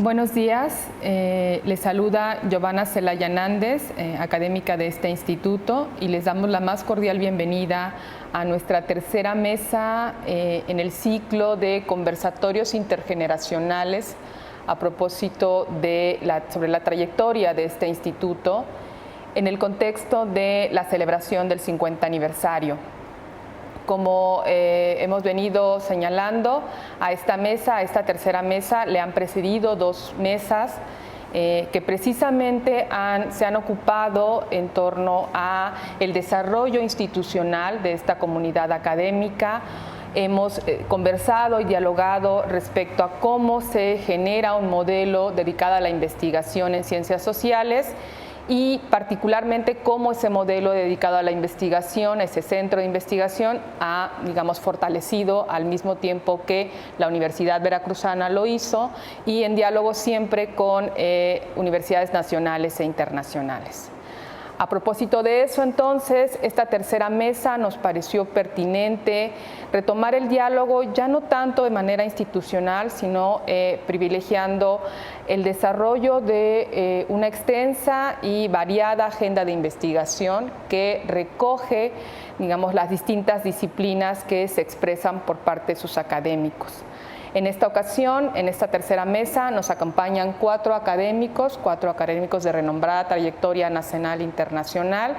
Buenos días, les saluda Giovanna Celaya Nández, académica de este instituto, y les damos la más cordial bienvenida a nuestra tercera mesa en el ciclo de conversatorios intergeneracionales a propósito de sobre la trayectoria de este instituto en el contexto de la celebración del 50 aniversario. Como hemos venido señalando, a esta mesa, a esta tercera mesa, le han precedido dos mesas que precisamente se han ocupado en torno a el desarrollo institucional de esta comunidad académica. Hemos conversado y dialogado respecto a cómo se genera un modelo dedicado a la investigación en ciencias sociales y particularmente cómo ese modelo dedicado a la investigación, ese centro de investigación, ha, digamos, fortalecido al mismo tiempo que la Universidad Veracruzana lo hizo, y en diálogo siempre con universidades nacionales e internacionales. A propósito de eso, entonces, esta tercera mesa nos pareció pertinente retomar el diálogo, ya no tanto de manera institucional, sino privilegiando el desarrollo de una extensa y variada agenda de investigación que recoge, digamos, las distintas disciplinas que se expresan por parte de sus académicos. En esta ocasión, en esta tercera mesa, nos acompañan cuatro académicos de renombrada trayectoria nacional e internacional,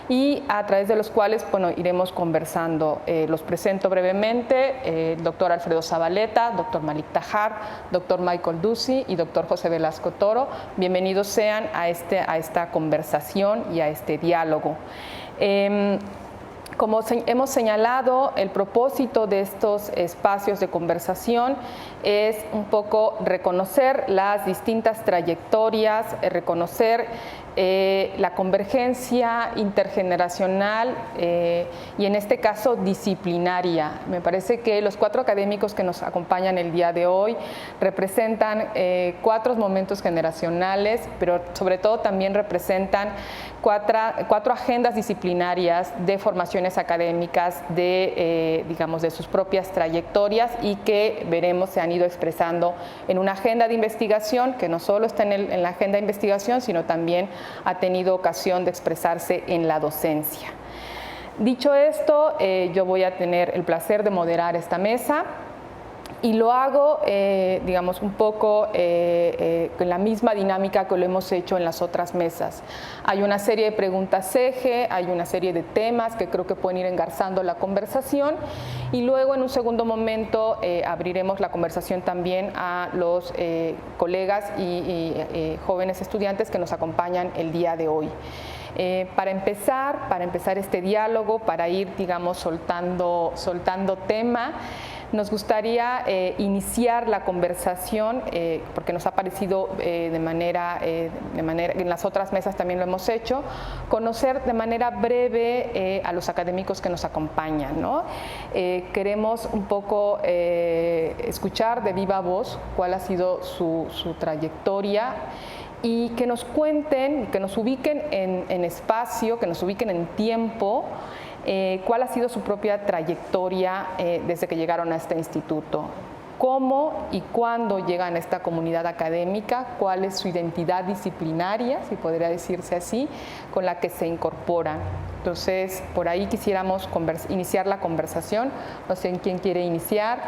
y a través de los cuales, bueno, iremos conversando. Los presento brevemente: el doctor Alfredo Zabaleta, doctor Malik Tahar, doctor Michael Ducey y doctor José Velasco Toro. Bienvenidos sean a esta conversación y a este diálogo. Como hemos señalado, el propósito de estos espacios de conversación es un poco reconocer las distintas trayectorias, reconocer la convergencia intergeneracional y en este caso disciplinaria. Me parece que los cuatro académicos que nos acompañan el día de hoy representan cuatro momentos generacionales, pero sobre todo también representan cuatro agendas disciplinarias de formaciones académicas digamos, de sus propias trayectorias, y que veremos se han ido expresando en una agenda de investigación que no solo está en la agenda de investigación, sino también ha tenido ocasión de expresarse en la docencia. Dicho esto, yo voy a tener el placer de moderar esta mesa, y lo hago, digamos, un poco con la misma dinámica que lo hemos hecho en las otras mesas. Hay una serie de preguntas eje, hay una serie de temas que creo que pueden ir engarzando la conversación, y luego en un segundo momento abriremos la conversación también a los colegas y jóvenes estudiantes que nos acompañan el día de hoy. Para empezar este diálogo, para ir, digamos, soltando tema, nos gustaría iniciar la conversación, porque nos ha parecido de manera, en las otras mesas también lo hemos hecho, conocer de manera breve a los académicos que nos acompañan, ¿no? Queremos un poco escuchar de viva voz cuál ha sido su trayectoria, y que nos cuenten, que nos ubiquen en espacio, que nos ubiquen en tiempo, cuál ha sido su propia trayectoria desde que llegaron a este instituto, cómo y cuándo llegan a esta comunidad académica, cuál es su identidad disciplinaria, si podría decirse así, con la que se incorporan. Entonces, por ahí quisiéramos iniciar la conversación. No sé en quién quiere iniciar,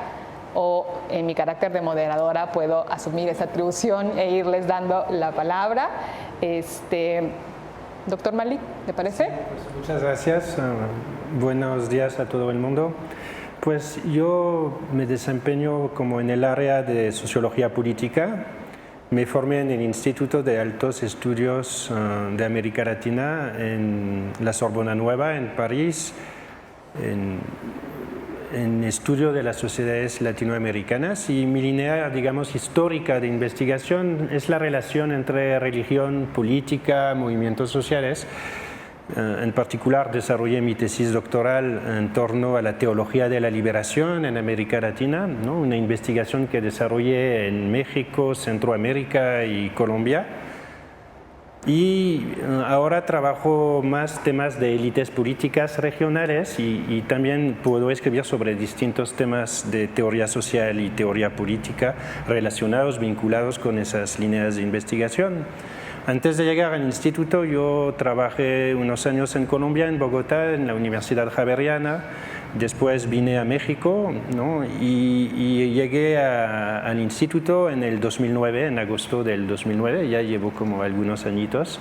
o en mi carácter de moderadora puedo asumir esa atribución e irles dando la palabra. Doctor Malik, ¿te parece? Sí, pues muchas gracias. Buenos días a todo el mundo. Pues yo me desempeño como en el área de sociología política. Me formé en el Instituto de Altos Estudios de América Latina en la Sorbona Nueva, en París, en estudio de las sociedades latinoamericanas, y mi línea, digamos, histórica de investigación es la relación entre religión, política, movimientos sociales. En particular, desarrollé mi tesis doctoral en torno a la teología de la liberación en América Latina, ¿no? Una investigación que desarrollé en México, Centroamérica y Colombia. Y ahora trabajo más temas de élites políticas regionales y también puedo escribir sobre distintos temas de teoría social y teoría política relacionados, vinculados con esas líneas de investigación. Antes de llegar al instituto, yo trabajé unos años en Colombia, en Bogotá, en la Universidad Javeriana. Después vine a México, ¿no? y llegué al instituto en el 2009, en agosto del 2009. Ya llevo como algunos añitos,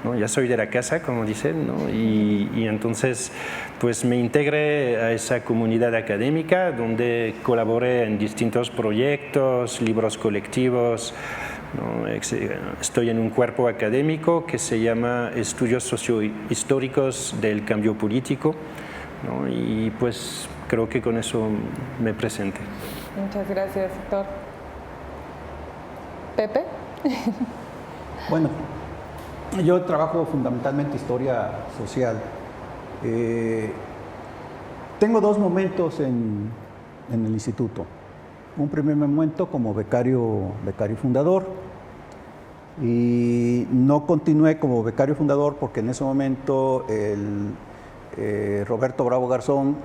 ¿no? Ya soy de la casa, como dicen, ¿no? y entonces pues me integré a esa comunidad académica donde colaboré en distintos proyectos, libros colectivos. ¿No? Estoy en un cuerpo académico que se llama Estudios Sociohistóricos del Cambio Político, ¿no? Y pues creo que con eso me presente. Muchas gracias, doctor. ¿Pepe? Bueno, yo trabajo fundamentalmente historia social. Tengo dos momentos en el instituto. Un primer momento como becario fundador, y no continué como becario fundador porque en ese momento Roberto Bravo Garzón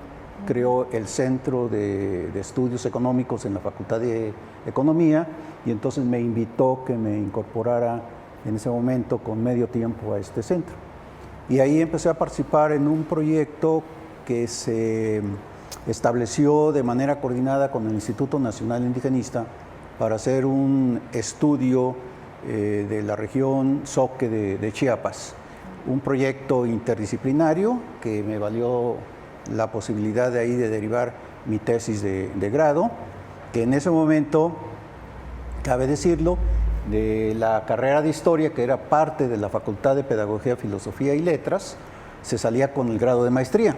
creó el Centro de Estudios Económicos en la Facultad de Economía, y entonces me invitó que me incorporara en ese momento con medio tiempo a este centro. Y ahí empecé a participar en un proyecto que se estableció de manera coordinada con el Instituto Nacional Indigenista para hacer un estudio de la región Zoque de Chiapas. Un proyecto interdisciplinario que me valió la posibilidad de ahí de derivar mi tesis de grado, que en ese momento, cabe decirlo, de la carrera de Historia, que era parte de la Facultad de Pedagogía, Filosofía y Letras, se salía con el grado de maestría.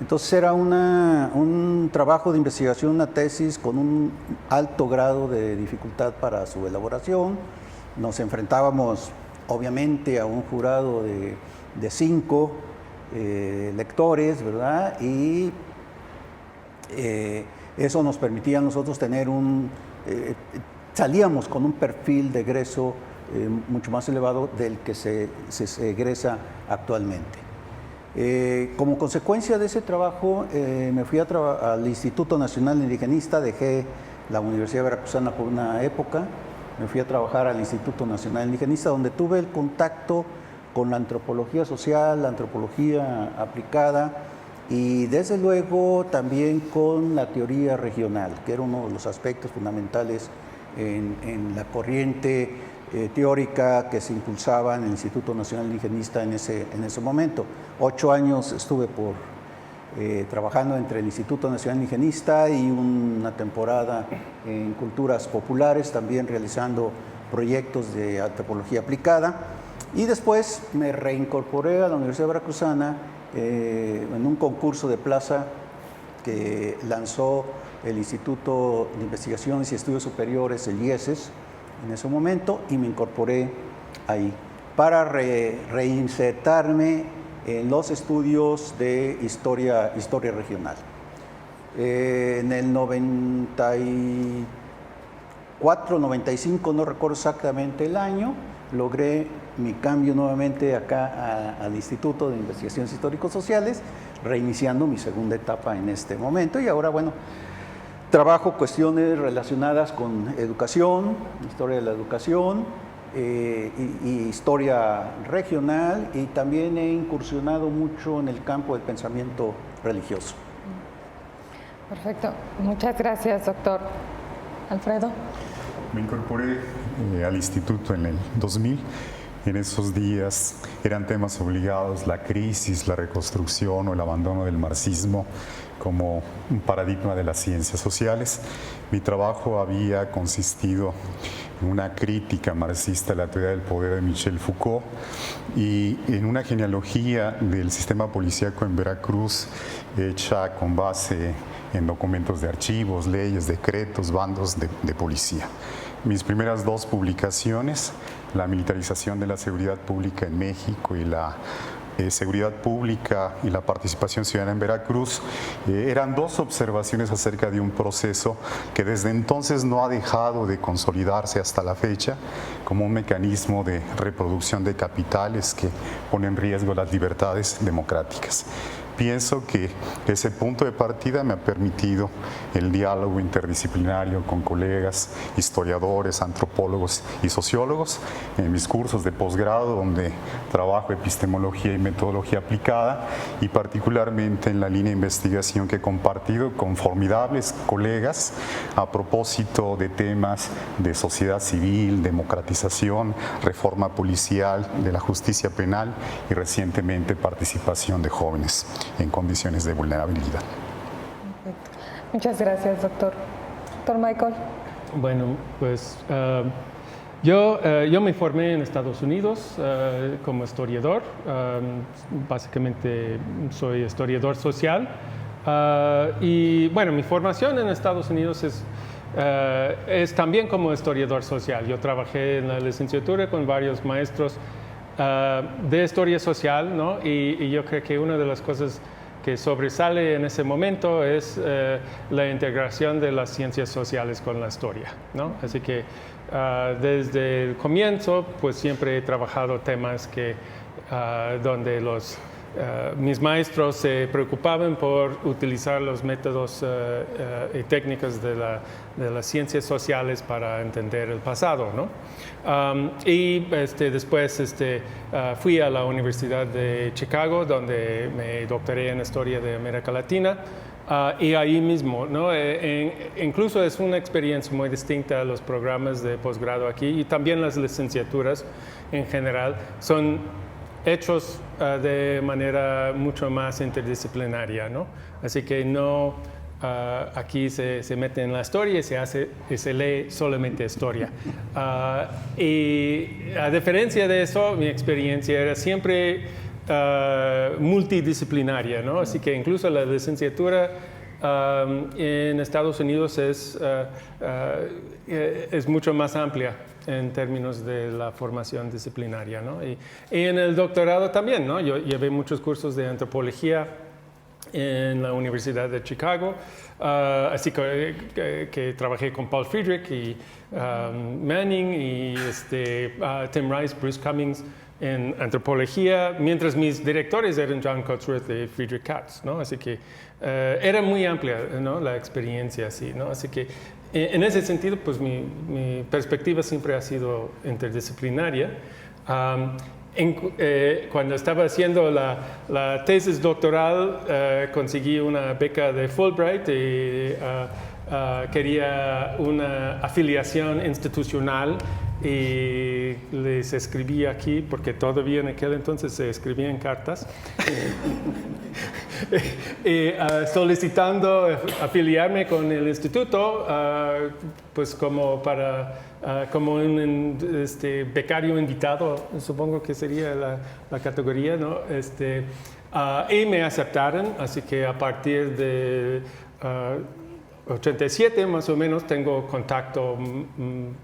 Entonces era un trabajo de investigación, una tesis con un alto grado de dificultad para su elaboración. Nos enfrentábamos obviamente a un jurado de 5 lectores, ¿verdad? Y eso nos permitía a nosotros tener salíamos con un perfil de egreso mucho más elevado del que se egresa actualmente. Como consecuencia de ese trabajo, me fui al Instituto Nacional Indigenista, dejé la Universidad Veracruzana por una época, me fui a trabajar al Instituto Nacional Indigenista, donde tuve el contacto con la antropología social, la antropología aplicada y desde luego también con la teoría regional, que era uno de los aspectos fundamentales en la corriente teórica que se impulsaba en el Instituto Nacional Indigenista en ese momento. 8 años estuve trabajando entre el Instituto Nacional Indigenista y una temporada en culturas populares, también realizando proyectos de antropología aplicada. Y después me reincorporé a la Universidad Veracruzana en un concurso de plaza que lanzó el Instituto de Investigaciones y Estudios Superiores, el IESES, en ese momento, y me incorporé ahí para reinsertarme en los estudios de historia regional. En el 94, 95, no recuerdo exactamente el año, logré mi cambio nuevamente acá al Instituto de Investigaciones Histórico-Sociales, reiniciando mi segunda etapa en este momento, y ahora, bueno, trabajo cuestiones relacionadas con educación, historia de la educación y historia regional, y también he incursionado mucho en el campo del pensamiento religioso. Perfecto. Muchas gracias, doctor. Alfredo. Me incorporé al instituto en el 2000. En esos días eran temas obligados la crisis, la reconstrucción o el abandono del marxismo como un paradigma de las ciencias sociales. Mi trabajo había consistido en una crítica marxista a la teoría del poder de Michel Foucault y en una genealogía del sistema policíaco en Veracruz hecha con base en documentos de archivos, leyes, decretos, bandos de policía. Mis primeras 2 publicaciones, la militarización de la seguridad pública en México y la seguridad pública y la participación ciudadana en Veracruz, eran dos observaciones acerca de un proceso que desde entonces no ha dejado de consolidarse hasta la fecha como un mecanismo de reproducción de capitales que pone en riesgo las libertades democráticas. Pienso que ese punto de partida me ha permitido el diálogo interdisciplinario con colegas, historiadores, antropólogos y sociólogos en mis cursos de posgrado, donde trabajo epistemología y metodología aplicada, y particularmente en la línea de investigación que he compartido con formidables colegas a propósito de temas de sociedad civil, democratización, reforma policial, de la justicia penal y recientemente participación de jóvenes en condiciones de vulnerabilidad. Perfecto. Muchas gracias, doctor. Doctor Michael. Bueno, pues yo me formé en Estados Unidos como historiador. Básicamente soy historiador social. Y bueno, mi formación en Estados Unidos es también como historiador social. Yo trabajé en la licenciatura con varios maestros de historia social, ¿no? Y yo creo que una de las cosas que sobresale en ese momento es la integración de las ciencias sociales con la historia, ¿no? Así que desde el comienzo, pues siempre he trabajado temas donde mis maestros se preocupaban por utilizar los métodos y técnicas de las ciencias sociales para entender el pasado, ¿no? Y después fui a la Universidad de Chicago, donde me doctoré en Historia de América Latina. Y ahí mismo, ¿no? Incluso es una experiencia muy distinta a los programas de posgrado aquí, y también las licenciaturas en general son hechos de manera mucho más interdisciplinaria, ¿no? Así que no aquí se mete en la historia y se lee solamente historia. Y a diferencia de eso, mi experiencia era siempre multidisciplinaria, ¿no? Así que incluso la licenciatura en Estados Unidos es mucho más amplia en términos de la formación disciplinaria, ¿no? Y en el doctorado también, ¿no? Yo llevé muchos cursos de antropología en la Universidad de Chicago, así que trabajé con Paul Friedrich y Manning y Tim Rice, Bruce Cummings en antropología, mientras mis directores eran John Cotsworth y Friedrich Katz, ¿no? Así que era muy amplia, ¿no? La experiencia así, ¿no? Así que en ese sentido, pues mi perspectiva siempre ha sido interdisciplinaria. Cuando estaba haciendo la tesis doctoral, conseguí una beca de Fulbright y quería una afiliación institucional, y les escribí aquí, porque todavía en aquel entonces se escribían cartas, solicitando afiliarme con el instituto, pues como un becario invitado, supongo que sería la categoría, ¿no? Y me aceptaron, así que a partir de 87 más o menos tengo contacto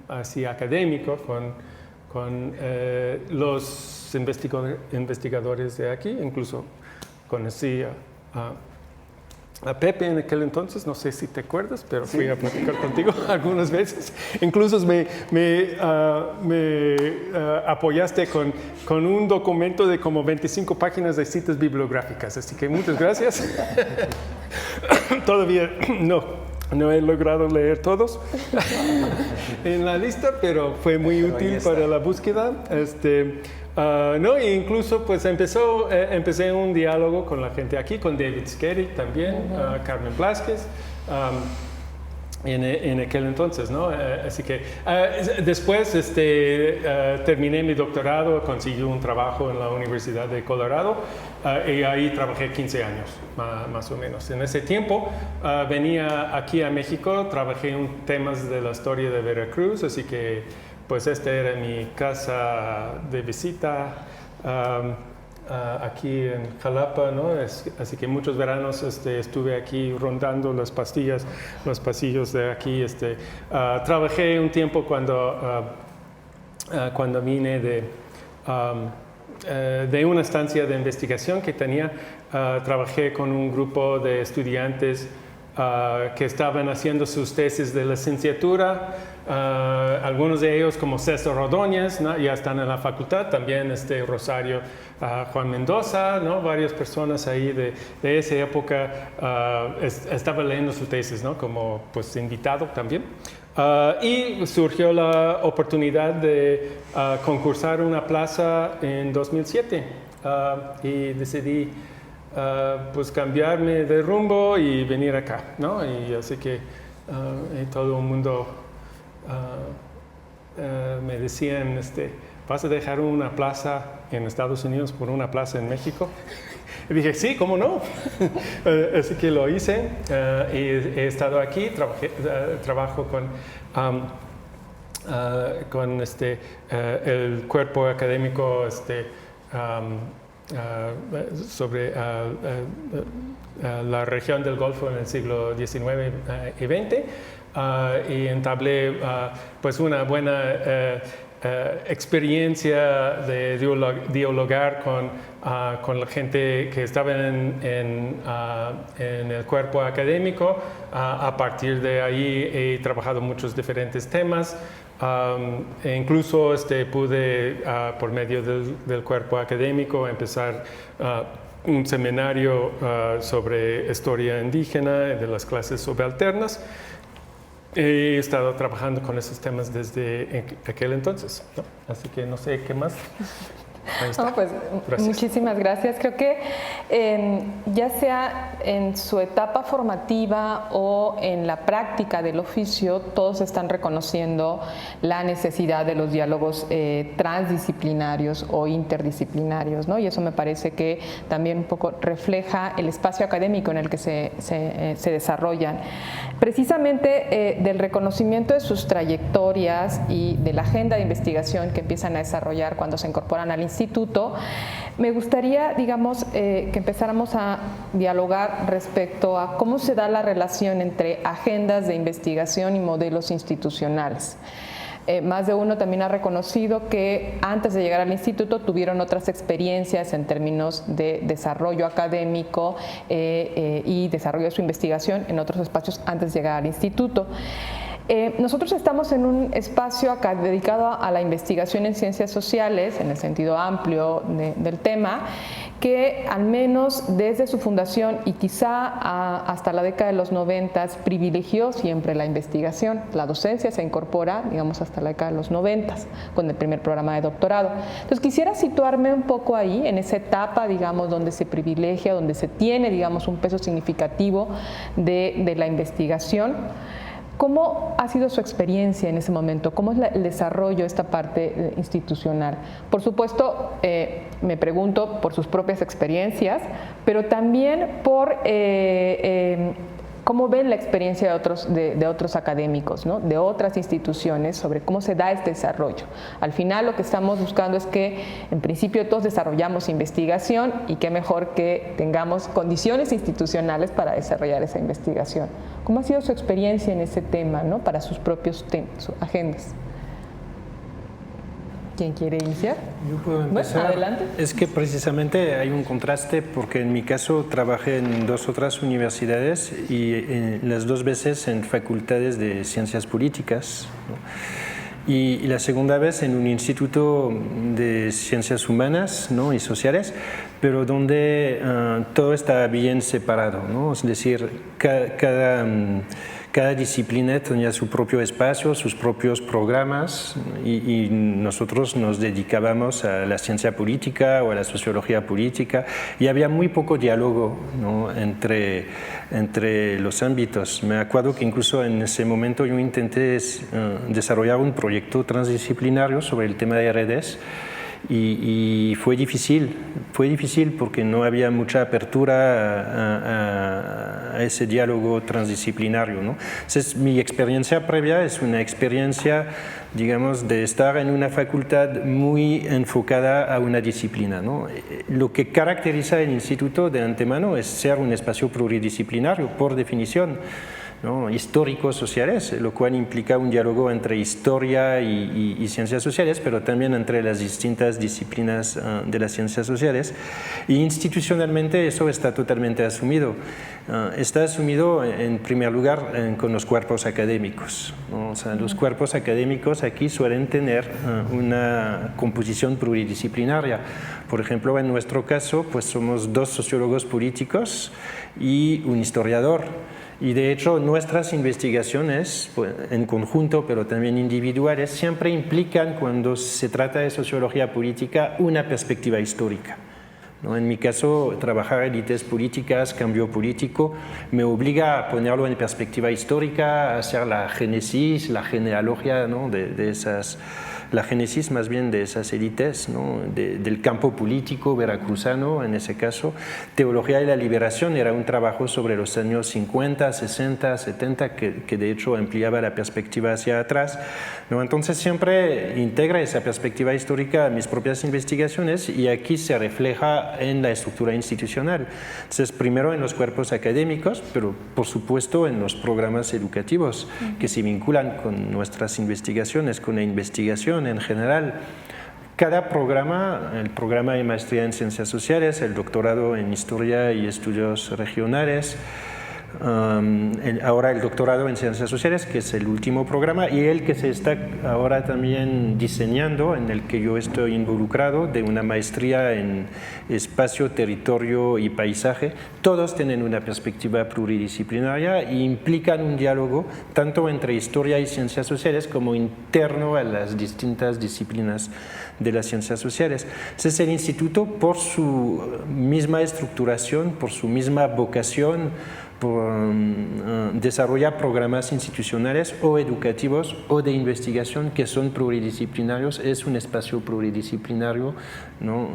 así académico con los investigadores de aquí. Incluso conocí a Pepe en aquel entonces, no sé si te acuerdas, pero fui a platicar contigo algunas veces. Incluso me apoyaste con un documento de como 25 páginas de citas bibliográficas, así que muchas gracias. Todavía no he logrado leer todos en la lista, pero fue muy útil para la búsqueda. No, e incluso pues empecé un diálogo con la gente aquí, con David Skerik también, Carmen Blázquez, en aquel entonces, ¿no? Así que después terminé mi doctorado, conseguí un trabajo en la Universidad de Colorado, y ahí trabajé 15 años, más o menos. En ese tiempo venía aquí a México, trabajé en temas de la historia de Veracruz, así que pues esta era mi casa de visita aquí en Jalapa, ¿no? Así que muchos veranos estuve aquí rondando los pasillos de aquí. Trabajé un tiempo cuando vine de una estancia de investigación que tenía, trabajé con un grupo de estudiantes que estaban haciendo sus tesis de licenciatura. Algunos de ellos, como César Ordóñez, ¿no? Ya están en la facultad, también Rosario Juan Mendoza, ¿no? Varias personas ahí de esa época estaban leyendo su tesis, ¿no? Como pues invitado también. Y surgió la oportunidad de concursar una plaza en 2007 y decidí pues cambiarme de rumbo y venir acá, ¿no? Y así que todo el mundo me decían, ¿vas a dejar una plaza en Estados Unidos por una plaza en México? Y dije, sí, ¿cómo no? Así que lo hice y he estado aquí, trabajo con el cuerpo académico sobre la región del Golfo en el siglo XIX y XX y entablé pues una buena experiencia de dialogar con la gente que estaba en el cuerpo académico. A partir de ahí he trabajado muchos diferentes temas. E incluso pude, por medio del cuerpo académico, empezar un seminario sobre historia indígena de las clases subalternas. He estado trabajando con esos temas desde aquel entonces, ¿no? Así que no sé qué más. Ahí está. No, pues, muchísimas gracias. Creo que ya sea en su etapa formativa o en la práctica del oficio, todos están reconociendo la necesidad de los diálogos transdisciplinarios o interdisciplinarios, ¿no? Y eso me parece que también un poco refleja el espacio académico en el que se desarrollan. Precisamente del reconocimiento de sus trayectorias y de la agenda de investigación que empiezan a desarrollar cuando se incorporan al instituto, me gustaría, digamos, que empezáramos a dialogar respecto a cómo se da la relación entre agendas de investigación y modelos institucionales. Más de uno también ha reconocido que antes de llegar al instituto tuvieron otras experiencias en términos de desarrollo académico y desarrollo de su investigación en otros espacios antes de llegar al instituto. Nosotros estamos en un espacio acá dedicado a la investigación en ciencias sociales, en el sentido amplio del tema, que al menos desde su fundación y quizá hasta la década de los 90 privilegió siempre la investigación. La docencia se incorpora, digamos, hasta la década de los 90 con el primer programa de doctorado. Entonces quisiera situarme un poco ahí, en esa etapa, digamos, donde se privilegia, donde se tiene, digamos, un peso significativo de la investigación. ¿Cómo ha sido su experiencia en ese momento? ¿Cómo es el desarrollo de esta parte institucional? Por supuesto, me pregunto por sus propias experiencias, pero también por cómo ven la experiencia de otros académicos, ¿no? De otras instituciones, sobre cómo se da este desarrollo. Al final lo que estamos buscando es que en principio todos desarrollamos investigación y qué mejor que tengamos condiciones institucionales para desarrollar esa investigación. ¿Cómo ha sido su experiencia en ese tema, ¿no? Para sus propios temas, sus agendas? ¿Quién quiere iniciar? Yo puedo empezar. Bueno, adelante. Es que precisamente hay un contraste porque en mi caso trabajé en dos otras universidades y las dos veces en facultades de ciencias políticas, ¿no? Y la segunda vez en un instituto de ciencias humanas, ¿no? Y sociales, pero donde todo está bien separado, ¿no? Es decir, cada disciplina tenía su propio espacio, sus propios programas y nosotros nos dedicábamos a la ciencia política o a la sociología política y había muy poco diálogo, ¿no? entre los ámbitos. Me acuerdo que incluso en ese momento yo intenté desarrollar un proyecto transdisciplinario sobre el tema de redes. Y fue difícil porque no había mucha apertura a ese diálogo transdisciplinario, ¿no? Entonces, mi experiencia previa es una experiencia, digamos, de estar en una facultad muy enfocada a una disciplina, ¿no? Lo que caracteriza el instituto de antemano es ser un espacio pluridisciplinario, por definición. ¿no?, históricos sociales, lo cual implica un diálogo entre historia y ciencias sociales, pero también entre las distintas disciplinas de las ciencias sociales. Y institucionalmente eso está totalmente asumido. Está asumido en primer lugar con los cuerpos académicos, ¿no? O sea, los cuerpos académicos aquí suelen tener una composición pluridisciplinaria. Por ejemplo, en nuestro caso, pues somos 2 sociólogos políticos y un historiador. Y de hecho nuestras investigaciones, pues, en conjunto, pero también individuales, siempre implican, cuando se trata de sociología política, una perspectiva histórica, ¿no? En mi caso, trabajar élites políticas, cambio político, me obliga a ponerlo en perspectiva histórica, a hacer la génesis, la genealogía, ¿no?, de esas, la génesis más bien de esas élites, ¿no?, del campo político veracruzano en ese caso. Teología de la liberación era un trabajo sobre los años 50, 60, 70, que de hecho ampliaba la perspectiva hacia atrás, ¿no? Entonces siempre integra esa perspectiva histórica a mis propias investigaciones, y aquí se refleja en la estructura institucional. Entonces, primero en los cuerpos académicos, pero por supuesto en los programas educativos que se vinculan con nuestras investigaciones, con la investigación en general. Cada programa, el programa de maestría en ciencias sociales, el doctorado en historia y estudios regionales, ahora el doctorado en ciencias sociales, que es el último programa, y el que se está ahora también diseñando, en el que yo estoy involucrado, de una maestría en espacio, territorio y paisaje. Todos tienen una perspectiva pluridisciplinaria e implican un diálogo tanto entre historia y ciencias sociales como interno a las distintas disciplinas de las ciencias sociales. Entonces el instituto, por su misma estructuración, por su misma vocación, por desarrollar programas institucionales o educativos o de investigación que son pluridisciplinarios, es un espacio pluridisciplinario, ¿no?,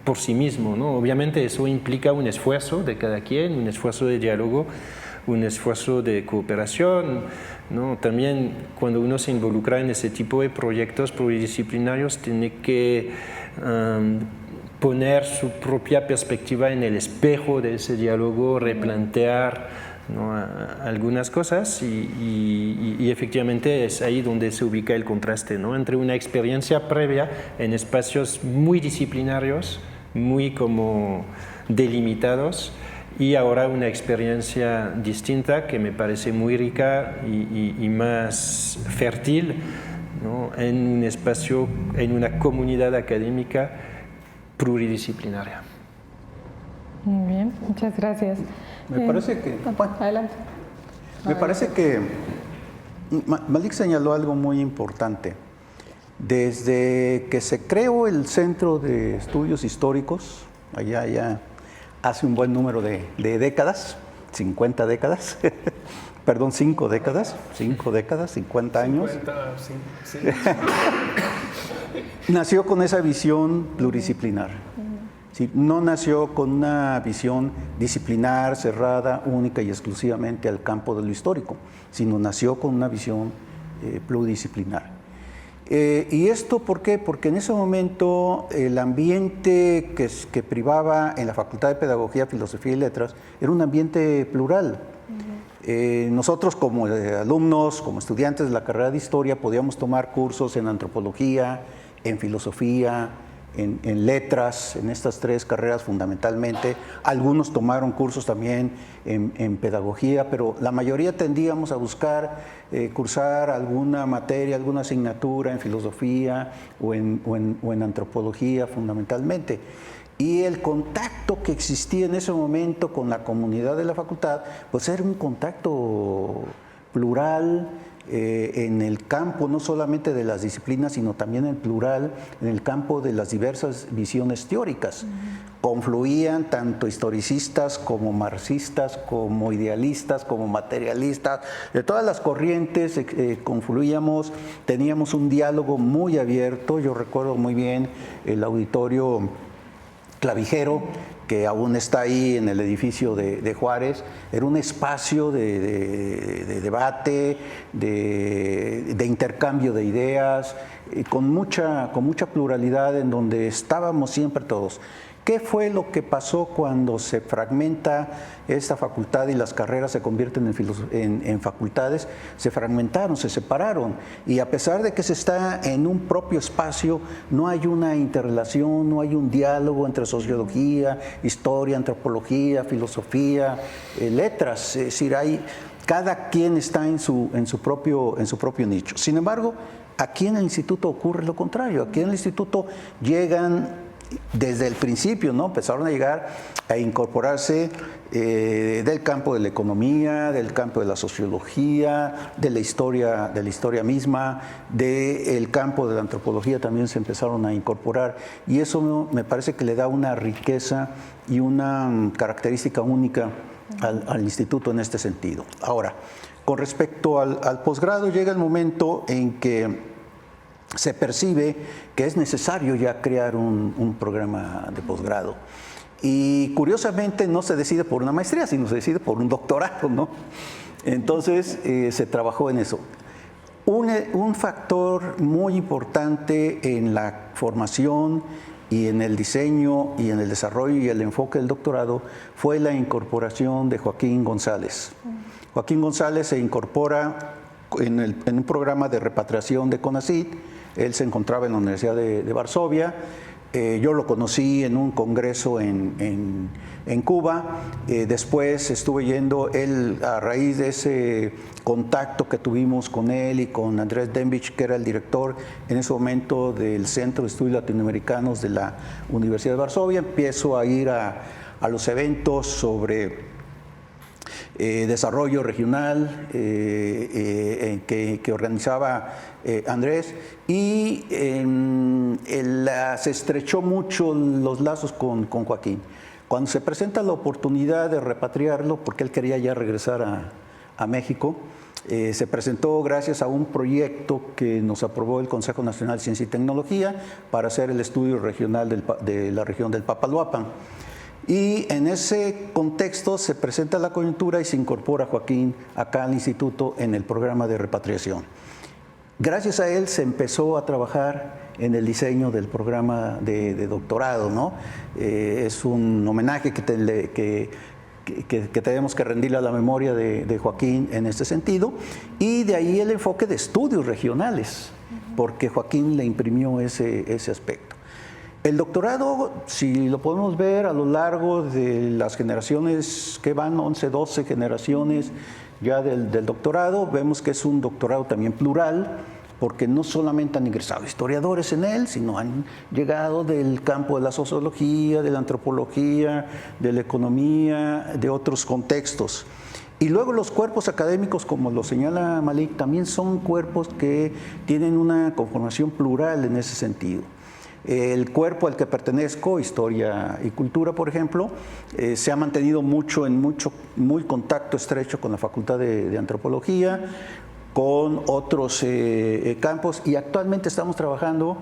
por sí mismo, ¿no? Obviamente eso implica un esfuerzo de cada quien, un esfuerzo de diálogo, un esfuerzo de cooperación, ¿no? También cuando uno se involucra en ese tipo de proyectos pluridisciplinarios tiene que poner su propia perspectiva en el espejo de ese diálogo, replantear, ¿no?, algunas cosas, y efectivamente es ahí donde se ubica el contraste, ¿no?, entre una experiencia previa en espacios muy disciplinarios, muy como delimitados, y ahora una experiencia distinta que me parece muy rica y más fértil, ¿no?, en un espacio, en una comunidad académica pluridisciplinaria. Muy bien, muchas gracias. Me parece que... Bueno, adelante. Me parece que Malik señaló algo muy importante. Desde que se creó el Centro de Estudios Históricos, allá ya hace un buen número de décadas, 50 décadas, perdón, 5 décadas, 50 años. 50, sí. Nació con esa visión pluridisciplinar. ¿Sí? No nació con una visión disciplinar, cerrada, única y exclusivamente al campo de lo histórico, sino nació con una visión pluridisciplinar. ¿Y esto por qué? Porque en ese momento el ambiente que privaba en la Facultad de Pedagogía, Filosofía y Letras era un ambiente plural. Nosotros como alumnos, como estudiantes de la carrera de Historia, podíamos tomar cursos en Antropología, en Filosofía, en Letras, en estas 3 carreras fundamentalmente. Algunos tomaron cursos también en Pedagogía, pero la mayoría tendíamos a buscar cursar alguna materia, alguna asignatura en Filosofía o en Antropología fundamentalmente. Y el contacto que existía en ese momento con la comunidad de la facultad, pues era un contacto plural en el campo no solamente de las disciplinas, sino también en plural en el campo de las diversas visiones teóricas. Confluían tanto historicistas como marxistas, como idealistas, como materialistas, de todas las corrientes confluíamos, teníamos un diálogo muy abierto. Yo recuerdo muy bien el auditorio Clavijero, que aún está ahí en el edificio de Juárez. Era un espacio de debate, de intercambio de ideas, con mucha pluralidad, en donde estábamos siempre todos. ¿Qué fue lo que pasó cuando se fragmenta esta facultad y las carreras se convierten en facultades? Se fragmentaron, se separaron, y a pesar de que se está en un propio espacio, no hay una interrelación, no hay un diálogo entre sociología, historia, antropología, filosofía, letras. Es decir, cada quien está en su propio nicho. Sin embargo, aquí en el instituto ocurre lo contrario. Aquí en el instituto llegan desde el principio, ¿no? Empezaron a llegar a incorporarse del campo de la economía, del campo de la sociología, de la historia misma, del campo de la antropología también se empezaron a incorporar, y eso me parece que le da una riqueza y una característica única al instituto en este sentido. Ahora, con respecto al posgrado, llega el momento en que se percibe que es necesario ya crear un programa de posgrado. Y curiosamente no se decide por una maestría, sino se decide por un doctorado, ¿no? Entonces se trabajó en eso. Un factor muy importante en la formación y en el diseño y en el desarrollo y el enfoque del doctorado fue la incorporación de Joaquín González. Joaquín González se incorpora en un programa de repatriación de CONACYT. Él se encontraba en la Universidad de Varsovia. Yo lo conocí en un congreso en Cuba. Después estuve yendo, él, a raíz de ese contacto que tuvimos con él y con Andrés Denbich, que era el director en ese momento del Centro de Estudios Latinoamericanos de la Universidad de Varsovia, empiezo a ir a los eventos sobre desarrollo regional que organizaba Andrés, y se estrechó mucho los lazos con Joaquín. Cuando se presenta la oportunidad de repatriarlo, porque él quería ya regresar a México, se presentó gracias a un proyecto que nos aprobó el Consejo Nacional de Ciencia y Tecnología para hacer el estudio regional de la región del Papaloapan. Y en ese contexto se presenta la coyuntura y se incorpora Joaquín acá al instituto en el programa de repatriación. Gracias a él se empezó a trabajar en el diseño del programa de doctorado, ¿no? Es un homenaje que tenemos que rendirle a la memoria de Joaquín en este sentido, y de ahí el enfoque de estudios regionales, porque Joaquín le imprimió ese aspecto. El doctorado, si lo podemos ver a lo largo de las generaciones que van, 11, 12 generaciones ya del doctorado, vemos que es un doctorado también plural, porque no solamente han ingresado historiadores en él, sino han llegado del campo de la sociología, de la antropología, de la economía, de otros contextos. Y luego los cuerpos académicos, como lo señala Malik, también son cuerpos que tienen una conformación plural en ese sentido. El cuerpo al que pertenezco, Historia y Cultura, por ejemplo, se ha mantenido muy contacto estrecho con la Facultad de Antropología, con otros campos, y actualmente estamos trabajando,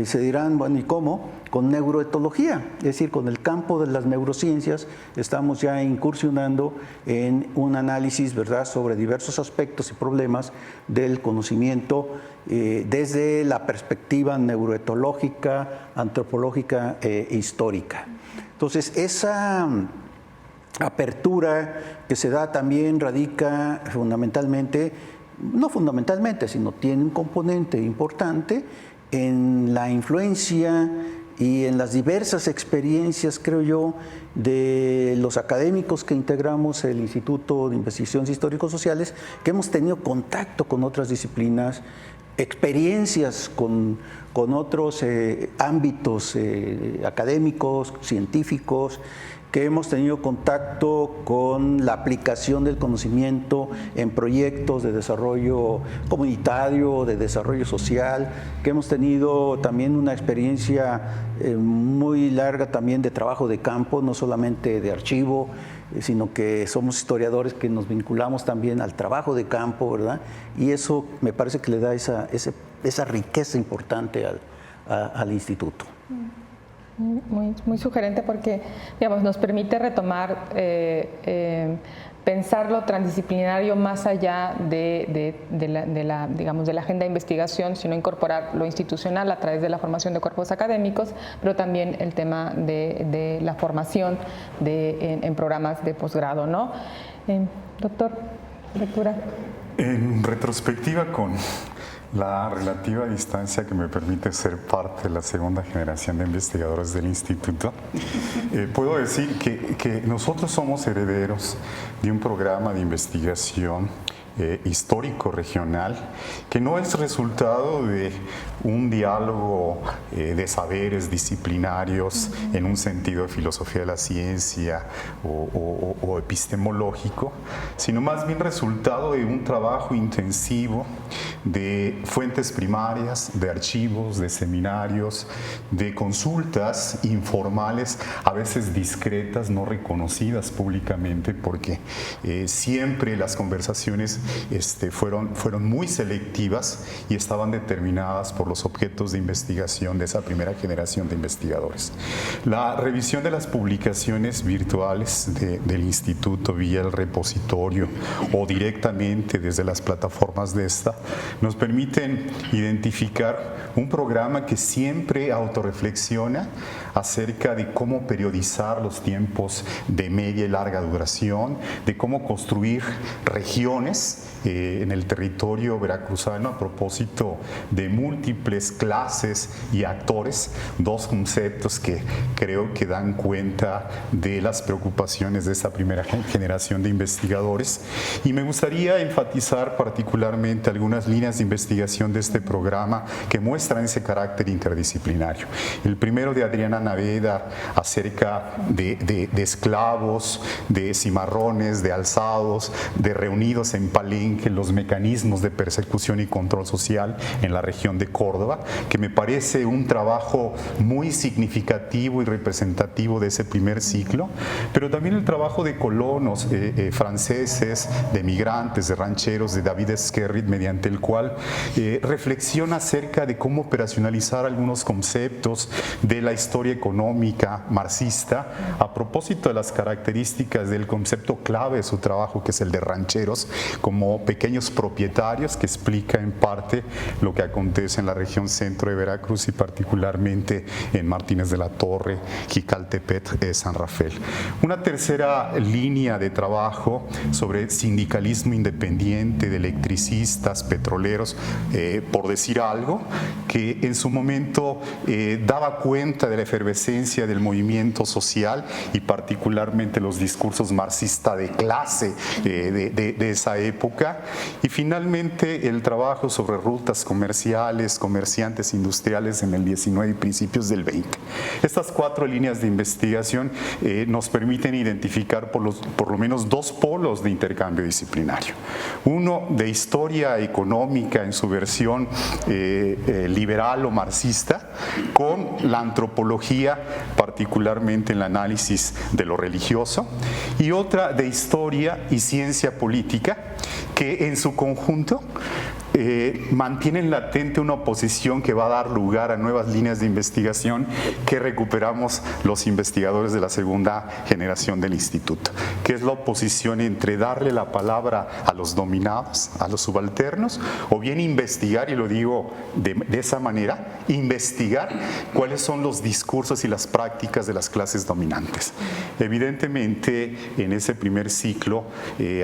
se dirán, bueno, ¿y cómo? Con neuroetología, es decir, con el campo de las neurociencias. Estamos ya incursionando en un análisis, ¿verdad?, sobre diversos aspectos y problemas del conocimiento desde la perspectiva neuroetológica, antropológica e histórica. Entonces, esa apertura que se da también radica fundamentalmente, no fundamentalmente, sino tiene un componente importante en la influencia y en las diversas experiencias, creo yo, de los académicos que integramos el Instituto de Investigaciones Histórico-Sociales, que hemos tenido contacto con otras disciplinas, experiencias con otros ámbitos académicos, científicos, que hemos tenido contacto con la aplicación del conocimiento en proyectos de desarrollo comunitario, de desarrollo social, que hemos tenido también una experiencia muy larga también de trabajo de campo, no solamente de archivo, sino que somos historiadores que nos vinculamos también al trabajo de campo, ¿verdad? Y eso me parece que le da esa riqueza importante al instituto. Muy sugerente porque, digamos, nos permite retomar pensarlo transdisciplinario más allá de la agenda de investigación, sino incorporar lo institucional a través de la formación de cuerpos académicos, pero también el tema de la formación en programas de posgrado, ¿no? Doctor, lectura. En retrospectiva, con la relativa distancia que me permite ser parte de la segunda generación de investigadores del instituto, puedo decir que nosotros somos herederos de un programa de investigación histórico regional que no es resultado de un diálogo de saberes disciplinarios en un sentido de filosofía de la ciencia o epistemológico, sino más bien resultado de un trabajo intensivo de fuentes primarias, de archivos, de seminarios, de consultas informales, a veces discretas, no reconocidas públicamente, porque siempre las conversaciones fueron muy selectivas y estaban determinadas por los objetos de investigación de esa primera generación de investigadores. La revisión de las publicaciones virtuales del instituto vía el repositorio o directamente desde las plataformas de esta nos permiten identificar un programa que siempre autorreflexiona acerca de cómo periodizar los tiempos de media y larga duración, de cómo construir regiones en el territorio veracruzano a propósito de múltiples clases y actores, dos conceptos que creo que dan cuenta de las preocupaciones de esta primera generación de investigadores. Y me gustaría enfatizar particularmente algunas líneas de investigación de este programa que muestran ese carácter interdisciplinario. El primero de Adriana Naveda acerca de esclavos, de cimarrones, de alzados, de reunidos en Palenque, los mecanismos de persecución y control social en la región de Córdoba, que me parece un trabajo muy significativo y representativo de ese primer ciclo, pero también el trabajo de colonos franceses, de migrantes, de rancheros, de David Esquerrit, mediante el cual reflexiona acerca de cómo operacionalizar algunos conceptos de la historia económica marxista a propósito de las características del concepto clave de su trabajo, que es el de rancheros, como pequeños propietarios, que explica en parte lo que acontece en la región centro de Veracruz y particularmente en Martínez de la Torre, Jicaltepec, San Rafael. Una tercera línea de trabajo sobre sindicalismo independiente de electricistas, petroleros, por decir algo, que en su momento daba cuenta de la efervescencia del movimiento social y particularmente los discursos marxistas de clase de esa época. Y finalmente el trabajo sobre rutas comerciales, comerciantes industriales en el 19 y principios del 20. Estas cuatro líneas de investigación nos permiten identificar por lo menos dos polos de intercambio disciplinario. Uno de historia económica en su versión liberal o marxista, con la antropología, particularmente en el análisis de lo religioso, y otra de historia y ciencia política, que en su conjunto mantienen latente una oposición que va a dar lugar a nuevas líneas de investigación que recuperamos los investigadores de la segunda generación del instituto, que es la oposición entre darle la palabra a los dominados, a los subalternos, o bien investigar, y lo digo de esa manera, investigar cuáles son los discursos y las prácticas de las clases dominantes. Evidentemente, en ese primer ciclo,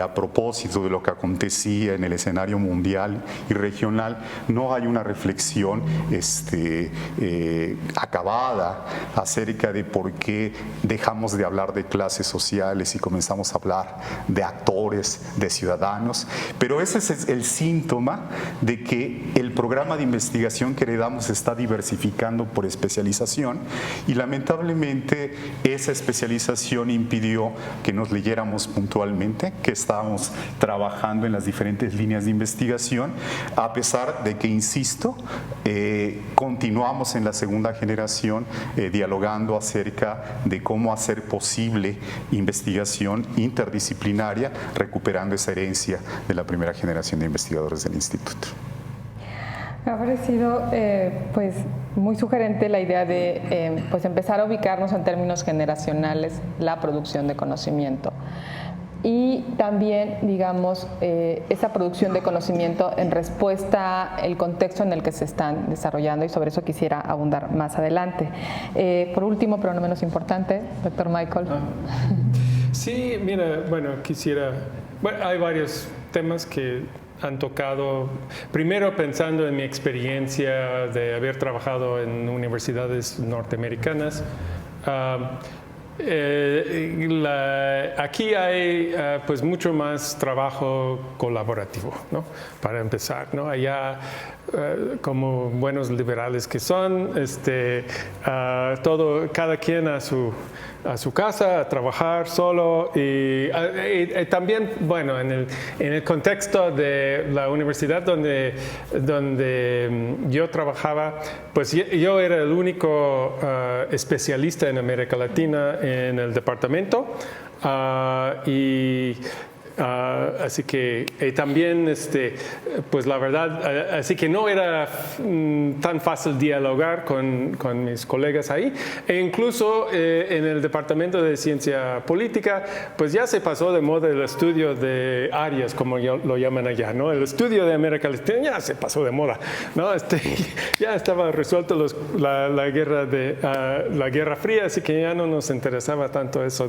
a propósito de lo que acontecía en el escenario mundial y regional, no hay una reflexión acabada acerca de por qué dejamos de hablar de clases sociales y comenzamos a hablar de actores, de ciudadanos, pero ese es el síntoma de que el programa de investigación que heredamos se está diversificando por especialización y lamentablemente esa especialización impidió que nos leyéramos puntualmente, que estábamos trabajando en las diferentes líneas de investigación, a pesar de que, insisto, continuamos en la segunda generación dialogando acerca de cómo hacer posible investigación interdisciplinaria, recuperando esa herencia de la primera generación de investigadores del instituto. Me ha parecido pues, muy sugerente la idea de pues, empezar a ubicarnos en términos generacionales la producción de conocimiento. y también, digamos, esa producción de conocimiento en respuesta al contexto en el que se están desarrollando, y sobre eso quisiera abundar más adelante. Por último, pero no menos importante, doctor Michael. Sí, mira, bueno, hay varios temas que han tocado, primero pensando en mi experiencia de haber trabajado en universidades norteamericanas. Aquí hay pues mucho más trabajo colaborativo, ¿no? Para empezar, ¿no? Allá, como buenos liberales que son, cada quien a su casa, a trabajar solo, y también, bueno, en el contexto de la universidad donde yo trabajaba, pues yo era el único especialista en América Latina en el departamento, así que también, pues la verdad, así que no era tan fácil dialogar con mis colegas ahí, e incluso en el departamento de ciencia política, pues ya se pasó de moda el estudio de áreas, como lo llaman allá, ¿no? El estudio de América Latina ya se pasó de moda, ¿no? Ya estaba resuelto la Guerra Fría, así que ya no nos interesaba tanto eso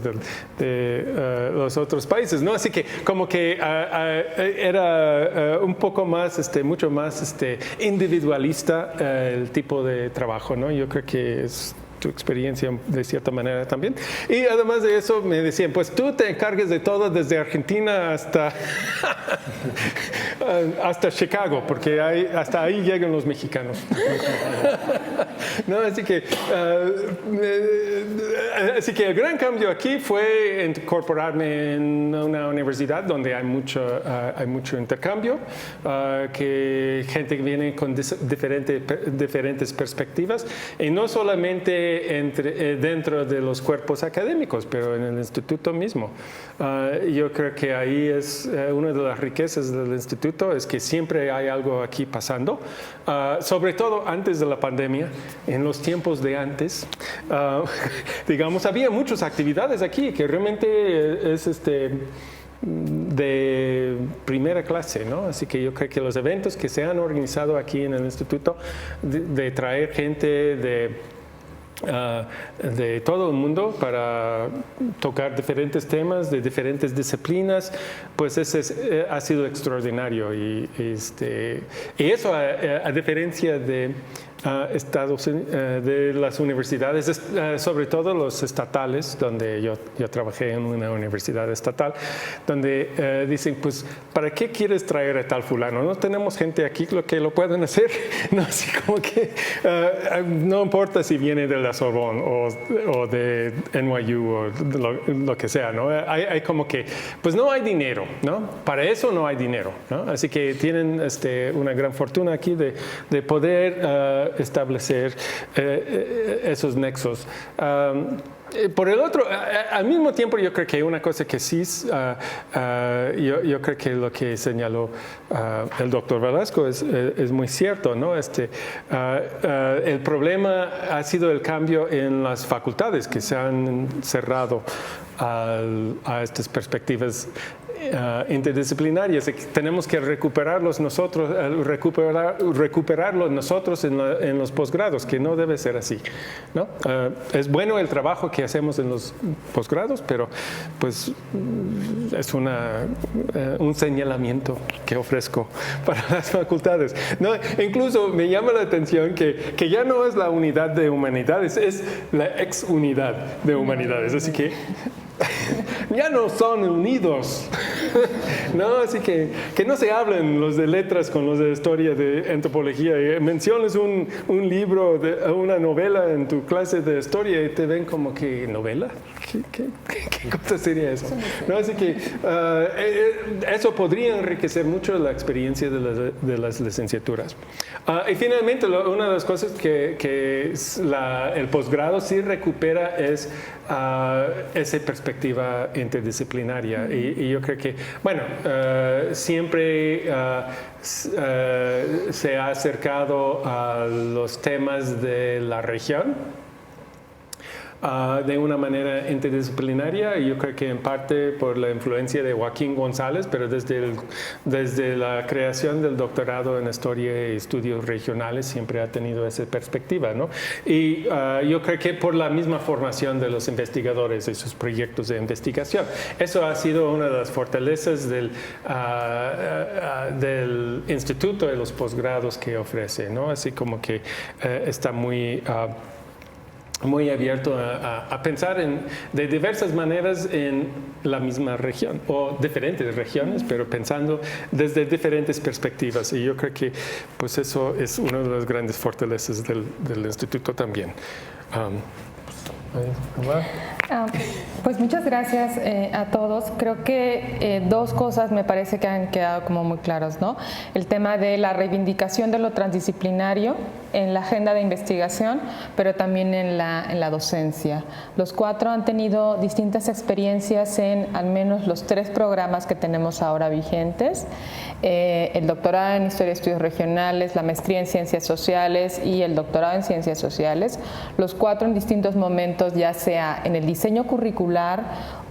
de los otros países, ¿no? Así que como que era un poco más, mucho más individualista el tipo de trabajo, ¿no? Yo creo que es tu experiencia de cierta manera también. Y además de eso me decían, pues tú te encargues de todo desde Argentina hasta Chicago, porque hasta ahí llegan los mexicanos. No, así que el gran cambio aquí fue incorporarme en una universidad donde hay mucho intercambio, que gente que viene con diferentes perspectivas, y no solamente dentro de los cuerpos académicos, pero en el instituto mismo. Yo creo que ahí es una de las riquezas del instituto, es que siempre hay algo aquí pasando, sobre todo antes de la pandemia, en los tiempos de antes, digamos, había muchas actividades aquí que realmente es de primera clase, ¿no? Así que yo creo que los eventos que se han organizado aquí en el instituto, de traer gente de todo el mundo para tocar diferentes temas de diferentes disciplinas, pues ha sido extraordinario, y eso a diferencia de de las universidades, sobre todo los estatales, donde yo trabajé en una universidad estatal, donde dicen, pues, ¿para qué quieres traer a tal fulano? No tenemos gente aquí que lo pueden hacer, no, así como que no importa si viene de la Sorbonne o de NYU o lo que sea, ¿no? Hay como que, pues no hay dinero, ¿no? Para eso no hay dinero, ¿no? Así que tienen una gran fortuna aquí de poder establecer esos nexos. Por el otro, al mismo tiempo, yo creo que hay una cosa que sí, yo creo que lo que señaló el doctor Velasco es muy cierto, ¿no? El problema ha sido el cambio en las facultades, que se han cerrado a estas perspectivas interdisciplinarias. Tenemos que recuperarlos nosotros en los posgrados, que no debe ser así, ¿no? Es bueno el trabajo que hacemos en los posgrados, pero pues es un señalamiento que ofrezco para las facultades, ¿no? Incluso me llama la atención que ya no es la unidad de humanidades, es la ex unidad de humanidades, así que ya no son unidos, ¿no? Así que no se hablen los de letras con los de historia, de antropología. Menciones un libro, una novela en tu clase de historia y te ven como que, ¿novela? ¿Qué cosa sería eso? ¿No? Así que eso podría enriquecer mucho la experiencia de las licenciaturas. Y finalmente, una de las cosas que el posgrado sí recupera es esa perspectiva interdisciplinaria, y yo creo que, bueno, siempre se ha acercado a los temas de la región, de una manera interdisciplinaria, y yo creo que en parte por la influencia de Joaquín González, pero desde la creación del doctorado en Historia y Estudios Regionales siempre ha tenido esa perspectiva, ¿no? Y yo creo que por la misma formación de los investigadores y sus proyectos de investigación. Eso ha sido una de las fortalezas del instituto de los posgrados que ofrece, ¿no? Así como que está muy abierto a pensar de diversas maneras en la misma región o diferentes regiones, pero pensando desde diferentes perspectivas. Y yo creo que pues eso es una de las grandes fortalezas del instituto también. Pues muchas gracias a todos. Creo que dos cosas me parece que han quedado como muy claras, ¿no? El tema de la reivindicación de lo transdisciplinario en la agenda de investigación, pero también en la docencia. Los cuatro han tenido distintas experiencias en al menos los 3 programas que tenemos ahora vigentes. El doctorado en Historia y Estudios Regionales, la maestría en Ciencias Sociales y el doctorado en Ciencias Sociales. Los 4 en distintos momentos, ya sea en el diseño curricular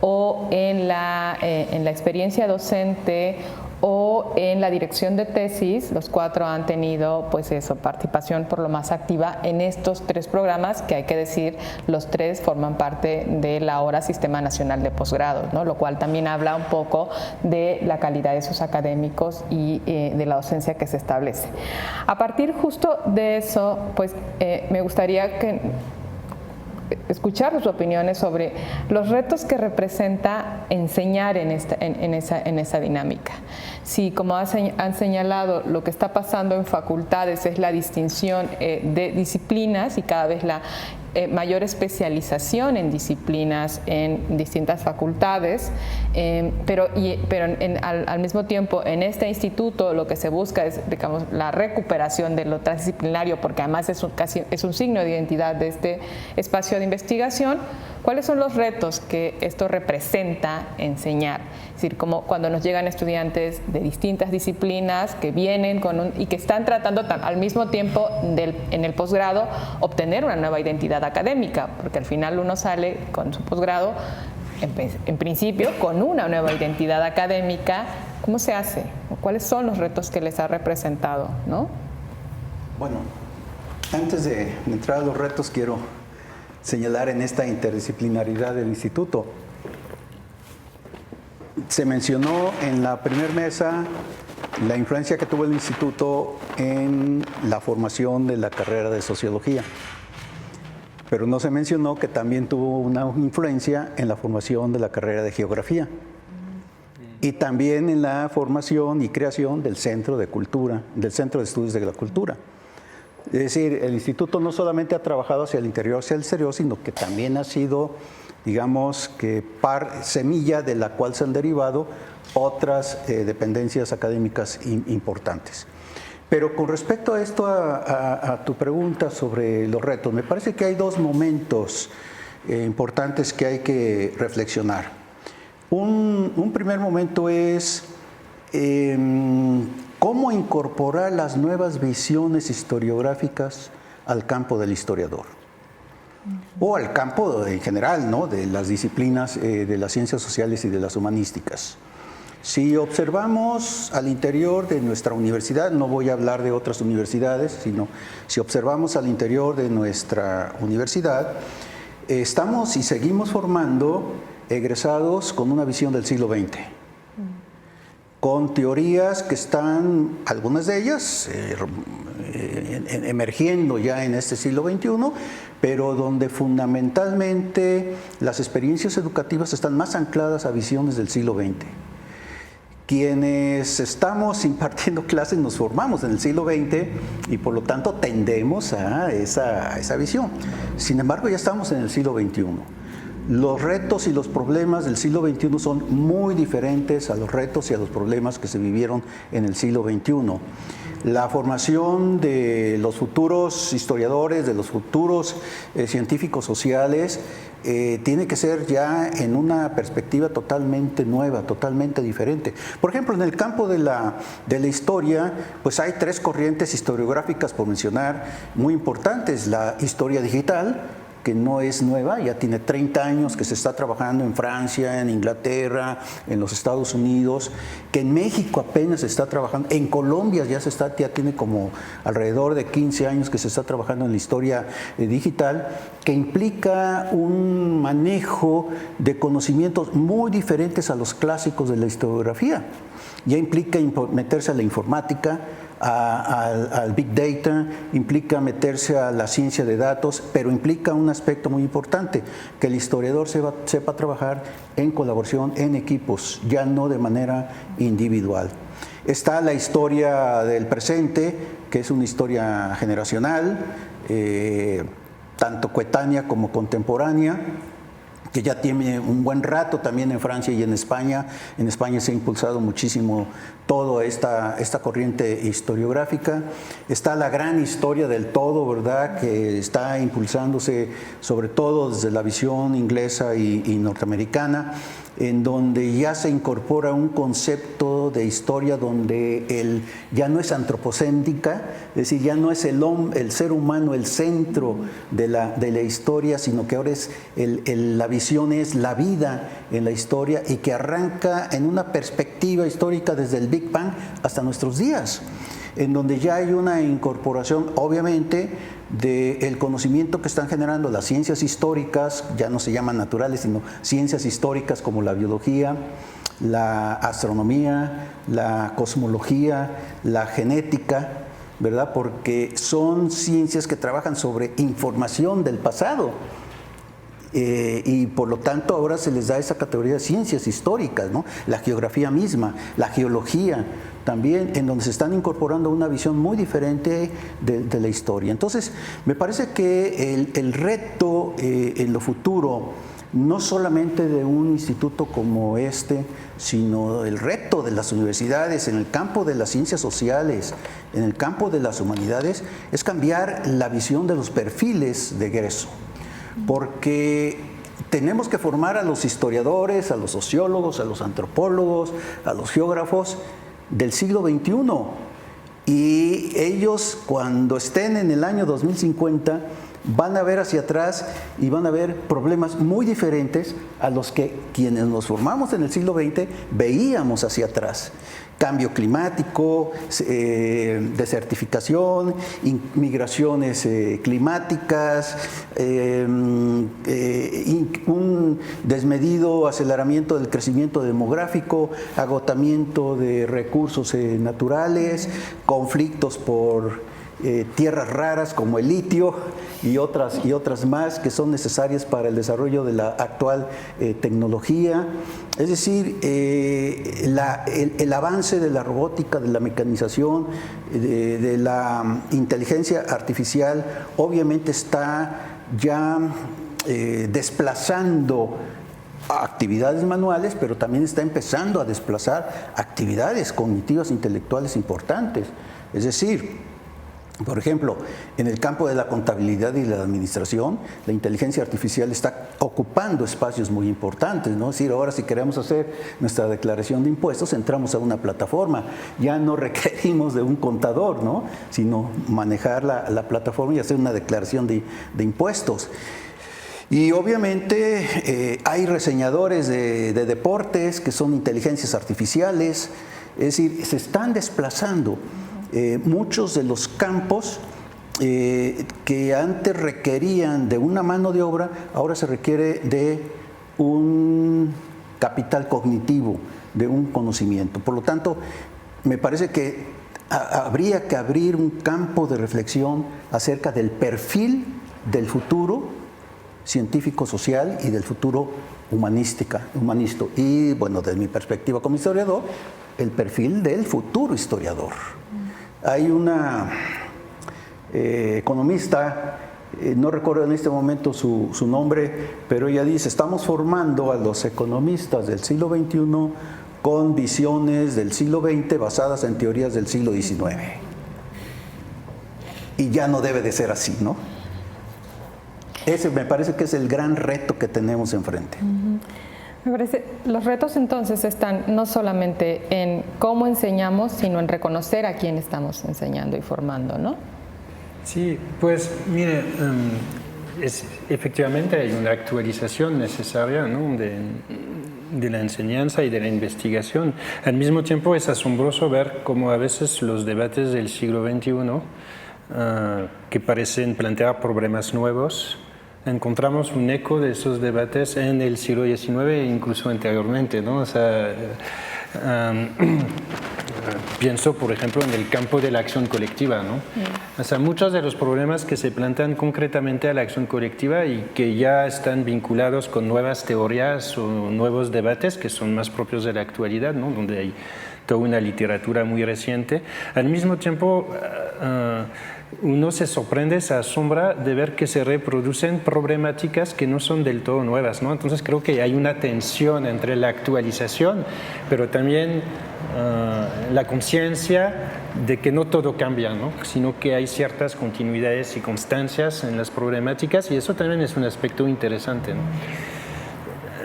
o en la experiencia docente o en la dirección de tesis. Los 4 han tenido pues eso, participación por lo más activa en estos 3 programas, que hay que decir, los 3 forman parte del ahora Sistema Nacional de Posgrados, ¿no? Lo cual también habla un poco de la calidad de sus académicos y de la docencia que se establece. A partir justo de eso, pues me gustaría escuchar sus opiniones sobre los retos que representa enseñar en esa dinámica. Si, como han señalado, lo que está pasando en facultades es la distinción de disciplinas y cada vez la mayor especialización en disciplinas en distintas facultades, pero al mismo tiempo en este instituto lo que se busca es, digamos, la recuperación de lo transdisciplinario, porque además es un signo de identidad de este espacio de investigación. ¿Cuáles son los retos que esto representa enseñar? Es decir, como cuando nos llegan estudiantes de distintas disciplinas que vienen y que están tratando al mismo tiempo en el posgrado obtener una nueva identidad académica, porque al final uno sale con su posgrado, en principio, con una nueva identidad académica. ¿Cómo se hace? ¿Cuáles son los retos que les ha representado, ¿no? Bueno, antes de entrar a los retos, quiero señalar en esta interdisciplinaridad del instituto. Se mencionó en la primera mesa la influencia que tuvo el instituto en la formación de la carrera de sociología, pero no se mencionó que también tuvo una influencia en la formación de la carrera de geografía y también en la formación y creación del Centro de Cultura, del Centro de Estudios de la Cultura. Es decir, el instituto no solamente ha trabajado hacia el interior, hacia el exterior, sino que también ha sido, digamos, que semilla de la cual se han derivado otras dependencias académicas importantes. Pero con respecto a esto, a tu pregunta sobre los retos, me parece que hay 2 momentos importantes que hay que reflexionar. Un primer momento es cómo incorporar las nuevas visiones historiográficas al campo del historiador, o al campo en general, ¿no?, de las disciplinas de las ciencias sociales y de las humanísticas. Si observamos al interior de nuestra universidad, no voy a hablar de otras universidades, sino si observamos al interior de nuestra universidad, estamos y seguimos formando egresados con una visión del siglo XX. Con teorías que están, algunas de ellas, emergiendo ya en este siglo XXI, pero donde fundamentalmente las experiencias educativas están más ancladas a visiones del siglo XX. Quienes estamos impartiendo clases nos formamos en el siglo XX y por lo tanto tendemos a esa visión. Sin embargo, ya estamos en el siglo XXI. Los retos y los problemas del siglo XXI son muy diferentes a los retos y a los problemas que se vivieron en el siglo XXI. La formación de los futuros historiadores, de los futuros científicos sociales, tiene que ser ya en una perspectiva totalmente nueva, totalmente diferente. Por ejemplo, en el campo de la historia, pues hay 3 corrientes historiográficas, por mencionar, muy importantes: la historia digital, que no es nueva, ya tiene 30 años que se está trabajando en Francia, en Inglaterra, en los Estados Unidos, que en México apenas se está trabajando, en Colombia ya tiene como alrededor de 15 años que se está trabajando en la historia digital, que implica un manejo de conocimientos muy diferentes a los clásicos de la historiografía. Ya implica meterse a la informática, al Big Data, implica meterse a la ciencia de datos, pero implica un aspecto muy importante, que el historiador sepa trabajar en colaboración, en equipos, ya no de manera individual. Está la historia del presente, que es una historia generacional, tanto coetánea como contemporánea, que ya tiene un buen rato también en Francia y en España. En España se ha impulsado muchísimo toda esta corriente historiográfica. Está la gran historia del todo, ¿verdad?, que está impulsándose sobre todo desde la visión inglesa y norteamericana, en donde ya se incorpora un concepto de historia donde ya no es antropocéntrica, es decir, ya no es el ser humano el centro de la historia, sino que ahora es la visión es la vida en la historia, y que arranca en una perspectiva histórica desde el Big Bang hasta nuestros días, en donde ya hay una incorporación, obviamente, del conocimiento que están generando las ciencias históricas, ya no se llaman naturales, sino ciencias históricas como la biología, la astronomía, la cosmología, la genética, ¿verdad? Porque son ciencias que trabajan sobre información del pasado. Y por lo tanto ahora se les da esa categoría de ciencias históricas, ¿no? La geografía misma, la geología también, en donde se están incorporando una visión muy diferente de la historia. Entonces, me parece que el reto en lo futuro, no solamente de un instituto como este, sino el reto de las universidades en el campo de las ciencias sociales, en el campo de las humanidades, es cambiar la visión de los perfiles de egreso. Porque tenemos que formar a los historiadores, a los sociólogos, a los antropólogos, a los geógrafos del siglo XXI. Y ellos, cuando estén en el año 2050, van a ver hacia atrás y van a ver problemas muy diferentes a los que quienes nos formamos en el siglo XX veíamos hacia atrás. Cambio climático, desertificación, migraciones climáticas, un desmedido aceleramiento del crecimiento demográfico, agotamiento de recursos naturales, conflictos por tierras raras como el litio y otras más que son necesarias para el desarrollo de la actual tecnología. Es decir, el avance de la robótica, de la mecanización, de la inteligencia artificial, obviamente está ya desplazando actividades manuales, pero también está empezando a desplazar actividades cognitivas intelectuales importantes. Es decir, por ejemplo, en el campo de la contabilidad y la administración, la inteligencia artificial está ocupando espacios muy importantes, ¿no? Es decir, ahora si queremos hacer nuestra declaración de impuestos, entramos a una plataforma. Ya no requerimos de un contador, ¿no?, sino manejar la plataforma y hacer una declaración de impuestos. Y obviamente hay reseñadores de deportes que son inteligencias artificiales, es decir, se están desplazando. Muchos de los campos que antes requerían de una mano de obra, ahora se requiere de un capital cognitivo, de un conocimiento. Por lo tanto, me parece que habría que abrir un campo de reflexión acerca del perfil del futuro científico-social y del futuro humanista. Y bueno, desde mi perspectiva como historiador, el perfil del futuro historiador. Hay una economista, no recuerdo en este momento su nombre, pero ella dice, estamos formando a los economistas del siglo XXI con visiones del siglo XX basadas en teorías del siglo XIX. Y ya no debe de ser así, ¿no? Ese me parece que es el gran reto que tenemos enfrente. Me parece, los retos entonces están no solamente en cómo enseñamos, sino en reconocer a quién estamos enseñando y formando, ¿no? Sí, pues mire, Efectivamente hay una actualización necesaria, ¿no?, de la enseñanza y de la investigación. Al mismo tiempo es asombroso ver cómo a veces los debates del siglo XXI, que parecen plantear problemas nuevos, encontramos un eco de esos debates en el siglo XIX e incluso anteriormente, ¿no? O sea, pienso, por ejemplo, en el campo de la acción colectiva, ¿no? O sea, muchos de los problemas que se plantean concretamente a la acción colectiva y que ya están vinculados con nuevas teorías o nuevos debates que son más propios de la actualidad, ¿no?, donde hay toda una literatura muy reciente. Al mismo tiempo, uno se sorprende, se asombra de ver que se reproducen problemáticas que no son del todo nuevas, ¿no? Entonces creo que hay una tensión entre la actualización, pero también la conciencia de que no todo cambia, ¿no?, sino que hay ciertas continuidades y constancias en las problemáticas, y eso también es un aspecto interesante, ¿no?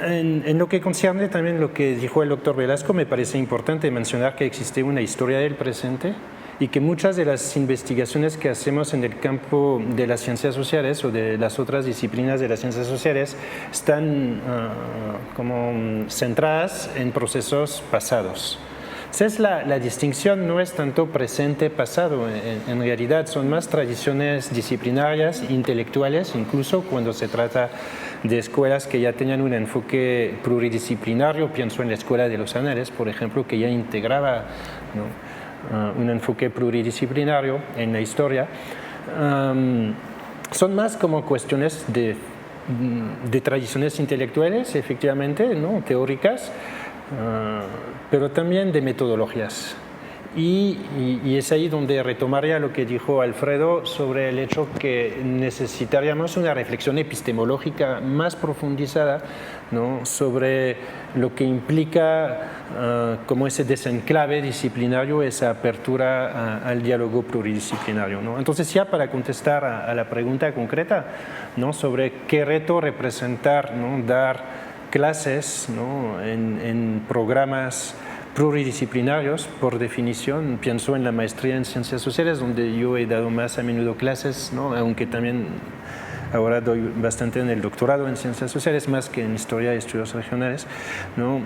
En lo que concierne también lo que dijo el doctor Velasco, me parece importante mencionar que existe una historia del presente y que muchas de las investigaciones que hacemos en el campo de las ciencias sociales o de las otras disciplinas de las ciencias sociales están como centradas en procesos pasados. Entonces la distinción no es tanto presente-pasado, en realidad son más tradiciones disciplinarias, intelectuales, incluso cuando se trata de escuelas que ya tenían un enfoque pluridisciplinario. Pienso en la Escuela de los Anales, por ejemplo, que ya integraba, ¿no?, un enfoque pluridisciplinario en la historia. Son más como cuestiones de tradiciones intelectuales, efectivamente, ¿no?, teóricas, pero también de metodologías. Y es ahí donde retomaría lo que dijo Alfredo sobre el hecho que necesitaríamos una reflexión epistemológica más profundizada, ¿no?, sobre lo que implica como ese desenclave disciplinario, esa apertura al diálogo pluridisciplinario, ¿no? Entonces, ya para contestar a la pregunta concreta, ¿no?, sobre qué reto representar, ¿no?, dar clases, ¿no?, en programas pluridisciplinarios, por definición. Pienso en la maestría en ciencias sociales, donde yo he dado más a menudo clases, ¿no?, aunque también ahora doy bastante en el doctorado en ciencias sociales, más que en historia y estudios regionales, ¿no?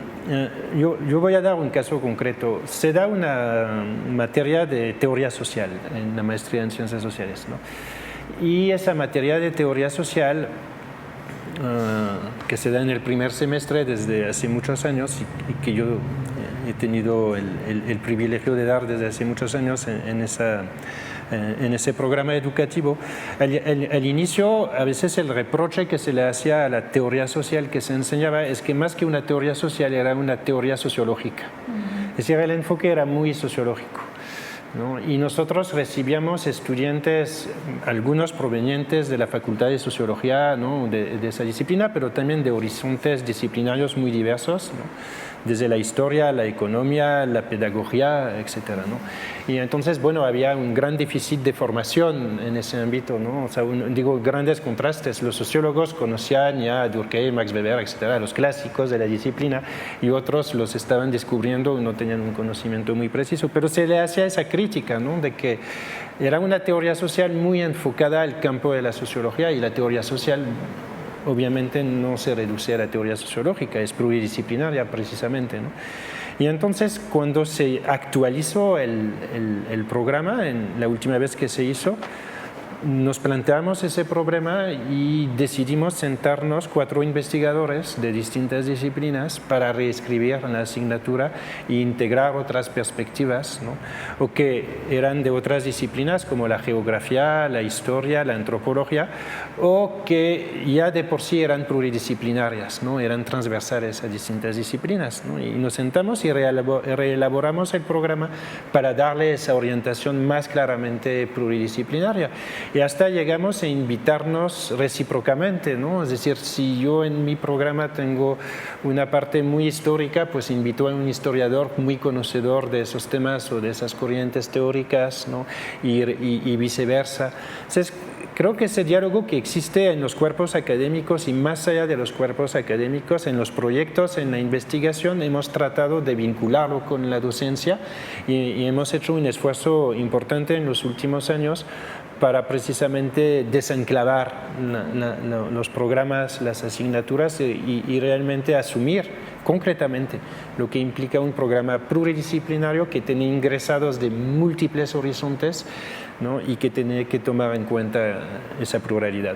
Yo voy a dar un caso concreto. Se da una materia de teoría social en la maestría en ciencias sociales, ¿no? Y esa materia de teoría social que se da en el primer semestre desde hace muchos años y que yo he tenido el privilegio de dar desde hace muchos años en ese programa educativo. Al inicio, a veces el reproche que se le hacía a la teoría social que se enseñaba es que más que una teoría social era una teoría sociológica. Es decir, el enfoque era muy sociológico, ¿no? Y nosotros recibíamos estudiantes, algunos provenientes de la Facultad de Sociología, ¿no?, de esa disciplina, pero también de horizontes disciplinarios muy diversos, ¿no?, desde la historia, la economía, la pedagogía, etcétera, ¿no? Y entonces, bueno, había un gran déficit de formación en ese ámbito, ¿no? O sea, digo, grandes contrastes. Los sociólogos conocían ya a Durkheim, Max Weber, etcétera, los clásicos de la disciplina, y otros los estaban descubriendo y no tenían un conocimiento muy preciso. Pero se le hacía esa crítica, ¿no?, de que era una teoría social muy enfocada al campo de la sociología, y la teoría social obviamente no se reduce a la teoría sociológica, es pluridisciplinaria precisamente, ¿no? Y entonces, cuando se actualizó el programa, en la última vez que se hizo, nos planteamos ese problema y decidimos sentarnos 4 investigadores de distintas disciplinas para reescribir la asignatura e integrar otras perspectivas, ¿no?, o que eran de otras disciplinas como la geografía, la historia, la antropología, o que ya de por sí eran pluridisciplinarias, ¿no?, eran transversales a distintas disciplinas, ¿no? Y nos sentamos y reelaboramos el programa para darle esa orientación más claramente pluridisciplinaria. Y hasta llegamos a invitarnos recíprocamente, ¿no? Es decir, si yo en mi programa tengo una parte muy histórica, pues invito a un historiador muy conocedor de esos temas o de esas corrientes teóricas, ¿no?, y viceversa. Entonces, creo que ese diálogo que existe en los cuerpos académicos y más allá de los cuerpos académicos, en los proyectos, en la investigación, hemos tratado de vincularlo con la docencia y hemos hecho un esfuerzo importante en los últimos años para precisamente desenclavar los programas, las asignaturas y realmente asumir concretamente lo que implica un programa pluridisciplinario que tiene ingresados de múltiples horizontes, ¿no? Y que tiene que tomar en cuenta esa pluralidad.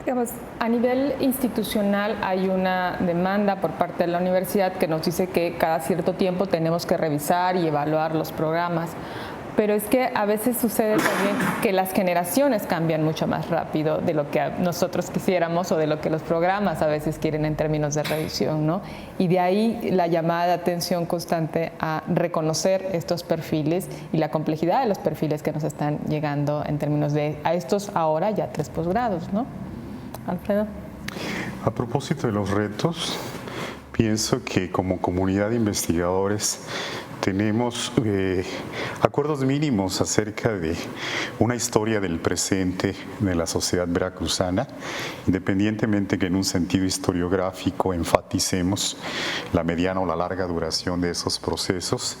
Digamos, a nivel institucional hay una demanda por parte de la universidad que nos dice que cada cierto tiempo tenemos que revisar y evaluar los programas. Pero es que a veces sucede también que las generaciones cambian mucho más rápido de lo que nosotros quisiéramos o de lo que los programas a veces quieren en términos de revisión, ¿no? Y de ahí la llamada de atención constante a reconocer estos perfiles y la complejidad de los perfiles que nos están llegando en términos de a estos ahora ya 3 posgrados, ¿no? Alfredo. A propósito de los retos, pienso que como comunidad de investigadores tenemos acuerdos mínimos acerca de una historia del presente de la sociedad veracruzana, independientemente que en un sentido historiográfico enfaticemos la mediana o la larga duración de esos procesos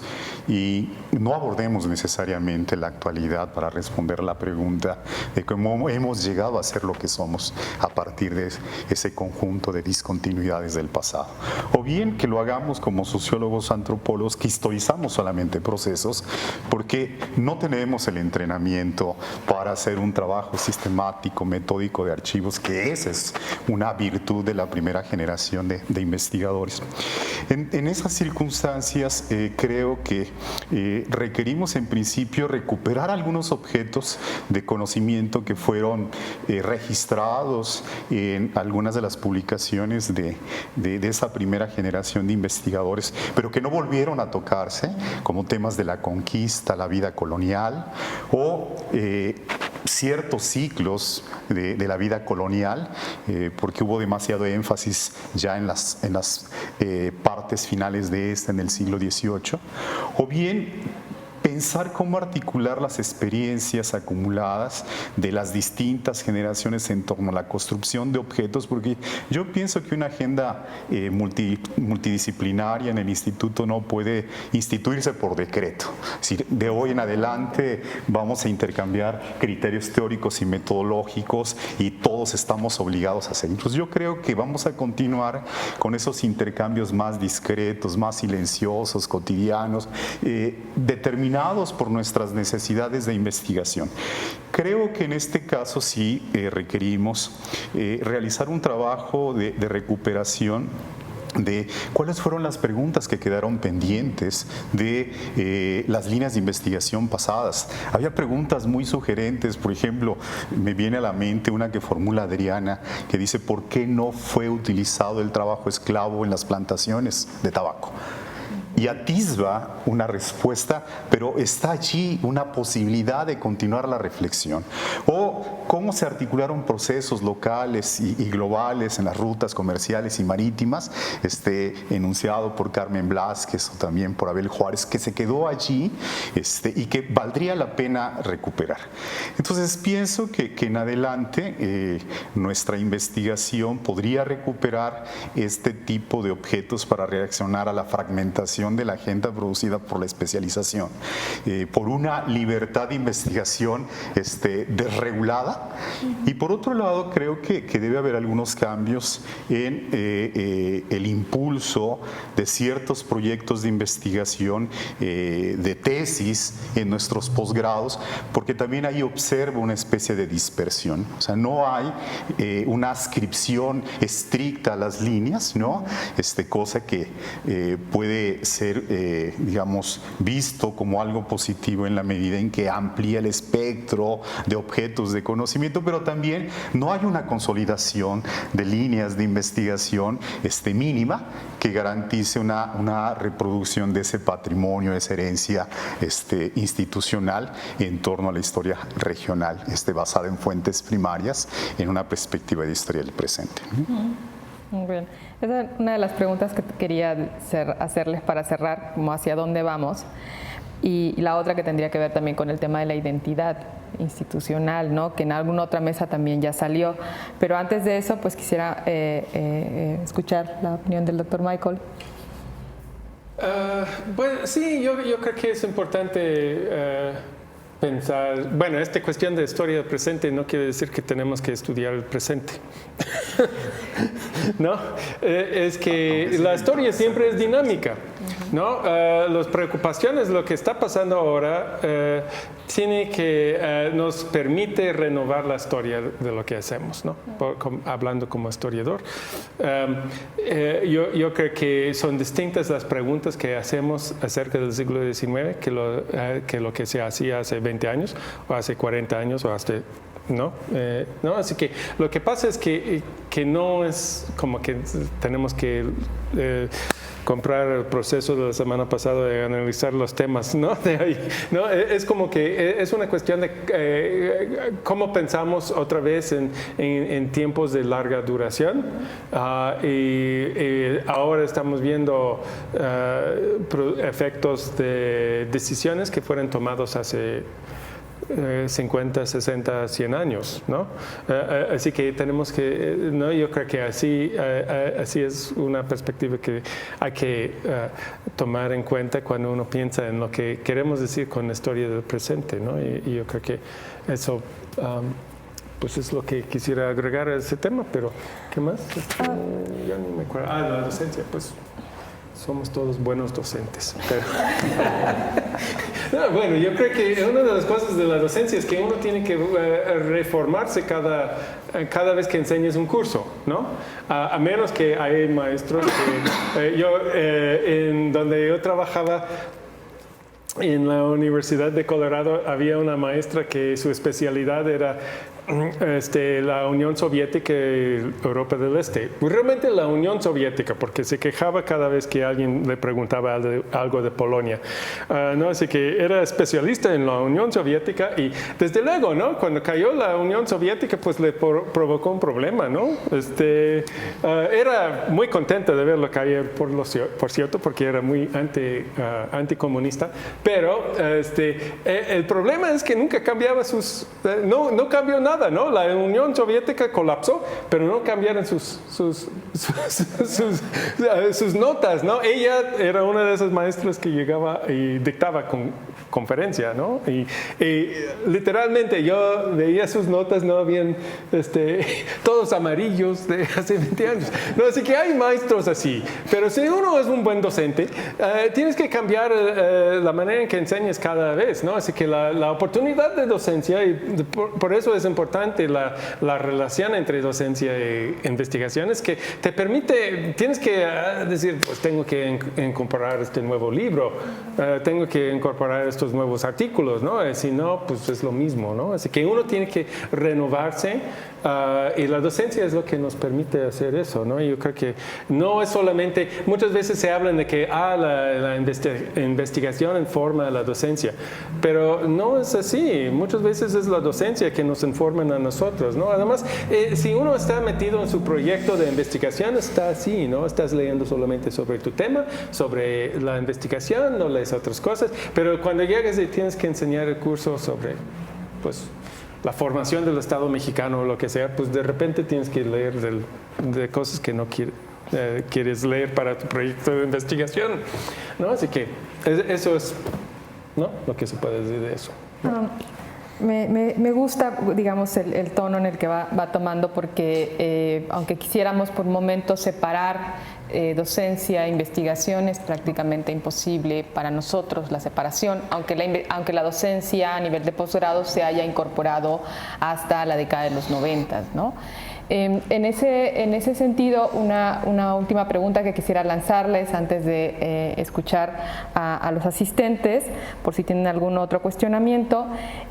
y no abordemos necesariamente la actualidad para responder la pregunta de cómo hemos llegado a ser lo que somos a partir de ese conjunto de discontinuidades del pasado. O bien que lo hagamos como sociólogos antropólogos que historizamos solamente procesos porque no tenemos el entrenamiento para hacer un trabajo sistemático, metódico de archivos, que esa es una virtud de la primera generación de investigadores. En esas circunstancias creo que requerimos en principio recuperar algunos objetos de conocimiento que fueron registrados en algunas de las publicaciones de esa primera generación de investigadores, pero que no volvieron a tocarse, como temas de la conquista, la vida colonial o ciertos ciclos de la vida colonial, porque hubo demasiado énfasis ya en las partes finales de en el siglo XVIII, o bien pensar cómo articular las experiencias acumuladas de las distintas generaciones en torno a la construcción de objetos, porque yo pienso que una agenda multidisciplinaria en el instituto no puede instituirse por decreto. Es decir, de hoy en adelante vamos a intercambiar criterios teóricos y metodológicos y todos estamos obligados a hacer. Entonces yo creo que vamos a continuar con esos intercambios más discretos, más silenciosos, cotidianos, determinados por nuestras necesidades de investigación. Creo que en este caso sí requerimos realizar un trabajo de recuperación de cuáles fueron las preguntas que quedaron pendientes de las líneas de investigación pasadas. Había preguntas muy sugerentes, por ejemplo, me viene a la mente una que formula Adriana, que dice: ¿por qué no fue utilizado el trabajo esclavo en las plantaciones de tabaco? Y atisba una respuesta, pero está allí una posibilidad de continuar la reflexión. O cómo se articularon procesos locales y globales en las rutas comerciales y marítimas, enunciado por Carmen Blázquez o también por Abel Juárez, que se quedó allí y que valdría la pena recuperar. Entonces pienso que en adelante nuestra investigación podría recuperar este tipo de objetos para reaccionar a la fragmentación de la agenda producida por la especialización, por una libertad de investigación desregulada, y por otro lado creo que debe haber algunos cambios en el impulso de ciertos proyectos de investigación, de tesis en nuestros posgrados, porque también ahí observo una especie de dispersión. O sea, no hay una adscripción estricta a las líneas, ¿no? Cosa que puede ser, digamos, visto como algo positivo en la medida en que amplía el espectro de objetos de conocimiento, pero también no hay una consolidación de líneas de investigación mínima que garantice una reproducción de ese patrimonio, esa herencia institucional en torno a la historia regional, basada en fuentes primarias, en una perspectiva de historia del presente. Muy bien. Esa es una de las preguntas que quería hacerles para cerrar, como hacia dónde vamos. Y la otra que tendría que ver también con el tema de la identidad institucional, ¿no? Que en alguna otra mesa también ya salió. Pero antes de eso, pues quisiera escuchar la opinión del doctor Michael. Bueno, sí, yo creo que es importante pensar, bueno, esta cuestión de historia del presente no quiere decir que tenemos que estudiar el presente. ¿No? Es que la historia siempre es dinámica, ¿no? Las preocupaciones, lo que está pasando ahora, tiene que nos permite renovar la historia de lo que hacemos, ¿no? Hablando como historiador. Yo creo que son distintas las preguntas que hacemos acerca del siglo XIX que lo que se hacía hace 20 años o hace 40 años o hasta... ¿No? ¿No? Así que lo que pasa es que no es como que tenemos que comprar el proceso de la semana pasada de analizar los temas, ¿no? De ahí, ¿no? Es como que es una cuestión de cómo pensamos otra vez en tiempos de larga duración. Y ahora estamos viendo efectos de decisiones que fueron tomados hace 50, 60, 100 años, ¿no? Así que tenemos que, ¿no? Yo creo que así es una perspectiva que hay que tomar en cuenta cuando uno piensa en lo que queremos decir con la historia del presente, ¿no? Y yo creo que eso pues es lo que quisiera agregar a ese tema, pero ¿qué más? Ya ni me acuerdo. La docencia, pues somos todos buenos docentes. Pero no, bueno, yo creo que una de las cosas de la docencia es que uno tiene que reformarse cada vez que enseñes un curso, ¿no? A menos que hay maestros que en donde yo trabajaba en la Universidad de Colorado había una maestra que su especialidad era la Unión Soviética y Europa del Este. Realmente la Unión Soviética, porque se quejaba cada vez que alguien le preguntaba algo de Polonia. ¿No? Así que era especialista en la Unión Soviética y desde luego, ¿no? Cuando cayó la Unión Soviética, pues le provocó un problema, ¿no? Era muy contenta de verlo caer, por cierto, porque era muy anticomunista, pero el problema es que nunca cambiaba no cambió nada. ¿No? La Unión Soviética colapsó, pero no cambiaron sus notas, ¿no? Ella era una de esas maestras que llegaba y dictaba conferencia, ¿no? Y literalmente yo veía sus notas, no habían todos amarillos de hace 20 años. No, así que hay maestros así, pero si uno es un buen docente, tienes que cambiar la manera en que enseñas cada vez, ¿no? Así que la oportunidad de docencia, y por eso es importante la relación entre docencia e investigación, es que te permite, tienes que decir, pues tengo que incorporar este nuevo libro, tengo que incorporar estos nuevos artículos, ¿no? Si no, pues es lo mismo, ¿no? Así que uno tiene que renovarse y la docencia es lo que nos permite hacer eso, ¿no? Yo creo que no es solamente, muchas veces se hablan de que la investigación informa a la docencia, pero no es así. Muchas veces es la docencia que nos informa a nosotros, ¿no? Además, si uno está metido en su proyecto de investigación, está así, ¿no? Estás leyendo solamente sobre tu tema, sobre la investigación, no lees otras cosas, pero cuando llegas y tienes que enseñar el curso sobre, pues, la formación del Estado mexicano o lo que sea, pues de repente tienes que leer de cosas que no quieres leer para tu proyecto de investigación, ¿no? Así que eso es, ¿no? Lo que se puede decir de eso. Me gusta, digamos, el tono en el que va tomando, porque aunque quisiéramos por momentos separar docencia e investigación, es prácticamente imposible para nosotros la separación, aunque la docencia a nivel de posgrado se haya incorporado hasta la década de los 90, ¿no? En ese sentido, una última pregunta que quisiera lanzarles antes de escuchar a los asistentes, por si tienen algún otro cuestionamiento,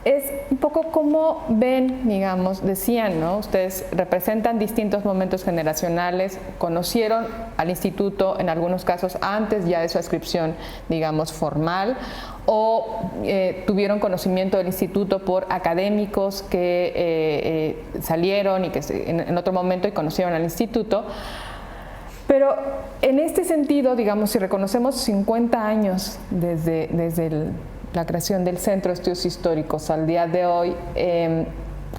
es un poco cómo ven, digamos, decían, ¿no? Ustedes representan distintos momentos generacionales, conocieron al instituto en algunos casos antes ya de su adscripción, digamos, formal, o tuvieron conocimiento del instituto por académicos que salieron y que en otro momento y conocieron al instituto. Pero en este sentido, digamos, si reconocemos 50 años desde la creación del Centro de Estudios Históricos al día de hoy,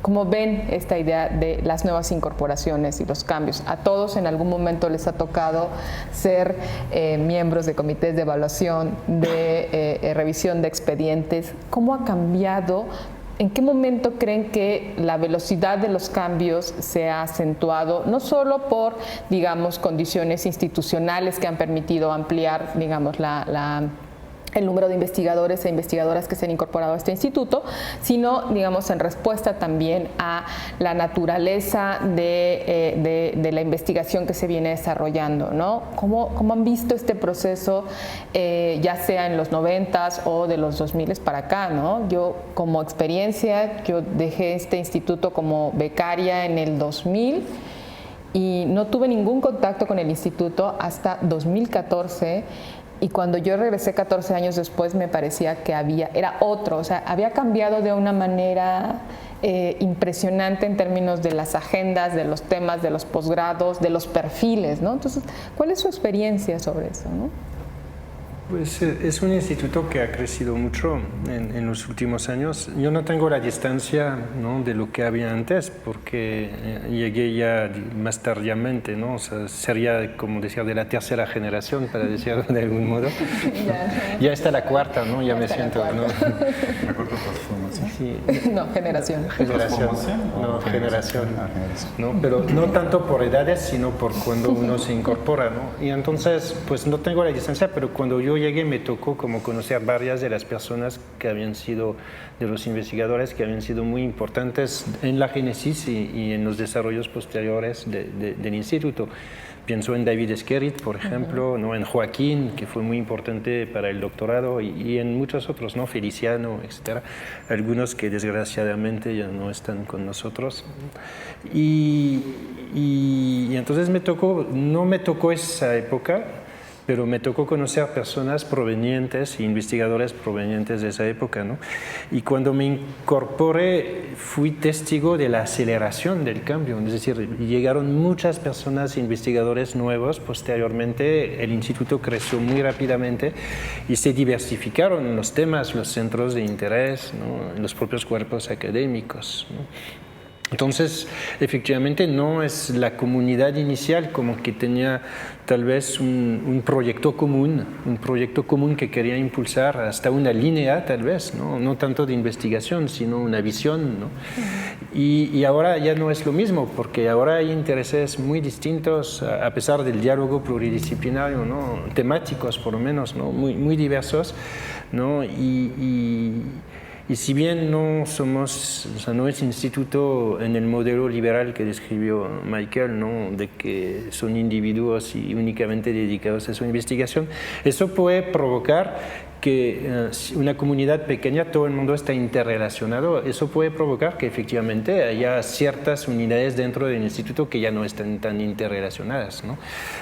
¿Cómo ven esta idea de las nuevas incorporaciones y los cambios? A todos en algún momento les ha tocado ser miembros de comités de evaluación, de revisión de expedientes. ¿Cómo ha cambiado? ¿En qué momento creen que la velocidad de los cambios se ha acentuado, no solo por, digamos, condiciones institucionales que han permitido ampliar, digamos, el número de investigadores e investigadoras que se han incorporado a este instituto, sino, digamos, en respuesta también a la naturaleza de la investigación que se viene desarrollando, ¿no? ¿Cómo han visto este proceso, ya sea en los 90s o de los 2000s para acá, ¿no? Yo, como experiencia, yo dejé este instituto como becaria en el 2000 y no tuve ningún contacto con el instituto hasta 2014. Y cuando yo regresé 14 años después me parecía que era otro, o sea, había cambiado de una manera impresionante en términos de las agendas, de los temas, de los posgrados, de los perfiles, ¿no? Entonces, ¿cuál es su experiencia sobre eso, no? Pues es un instituto que ha crecido mucho en los últimos años. Yo no tengo la distancia, ¿no?, de lo que había antes, porque llegué ya más tardíamente, ¿no? O sea, sería como decir de la tercera generación, para decirlo de algún modo. Ya está la cuarta, ¿no? Ya me siento, ¿no? La cuarta transformación. Sí. No, generación. Generación. No, generación. No, pero no tanto por edades, sino por cuando uno se incorpora, ¿no? Y entonces, pues no tengo la distancia, pero cuando yo llegué me tocó como conocer varias de las personas que habían sido, de los investigadores que habían sido muy importantes en la génesis y en los desarrollos posteriores del instituto. Pienso en David Esquerrit, por ejemplo, ¿no?, en Joaquín, que fue muy importante para el doctorado, y en muchos otros, ¿no?, Feliciano, etcétera, algunos que desgraciadamente ya no están con nosotros. Y entonces no me tocó esa época, pero me tocó conocer personas provenientes, investigadores provenientes de esa época, ¿no? Y cuando me incorporé fui testigo de la aceleración del cambio, es decir, llegaron muchas personas, investigadores nuevos. Posteriormente el instituto creció muy rápidamente y se diversificaron los temas, los centros de interés, ¿no?, los propios cuerpos académicos, ¿no? Entonces, efectivamente, no es la comunidad inicial como que tenía tal vez un proyecto común que quería impulsar hasta una línea, tal vez, no tanto de investigación, sino una visión, ¿no? Y ahora ya no es lo mismo, porque ahora hay intereses muy distintos, a pesar del diálogo pluridisciplinario, ¿no?, temáticos por lo menos, ¿no?, muy diversos, ¿no? Y si bien no somos, o sea, no es instituto en el modelo liberal que describió Michael, ¿no?, de que son individuos y únicamente dedicados a su investigación, eso puede provocar que una comunidad pequeña, todo el mundo está interrelacionado, eso puede provocar que efectivamente haya ciertas unidades dentro del instituto que ya no están tan interrelacionadas, ¿no?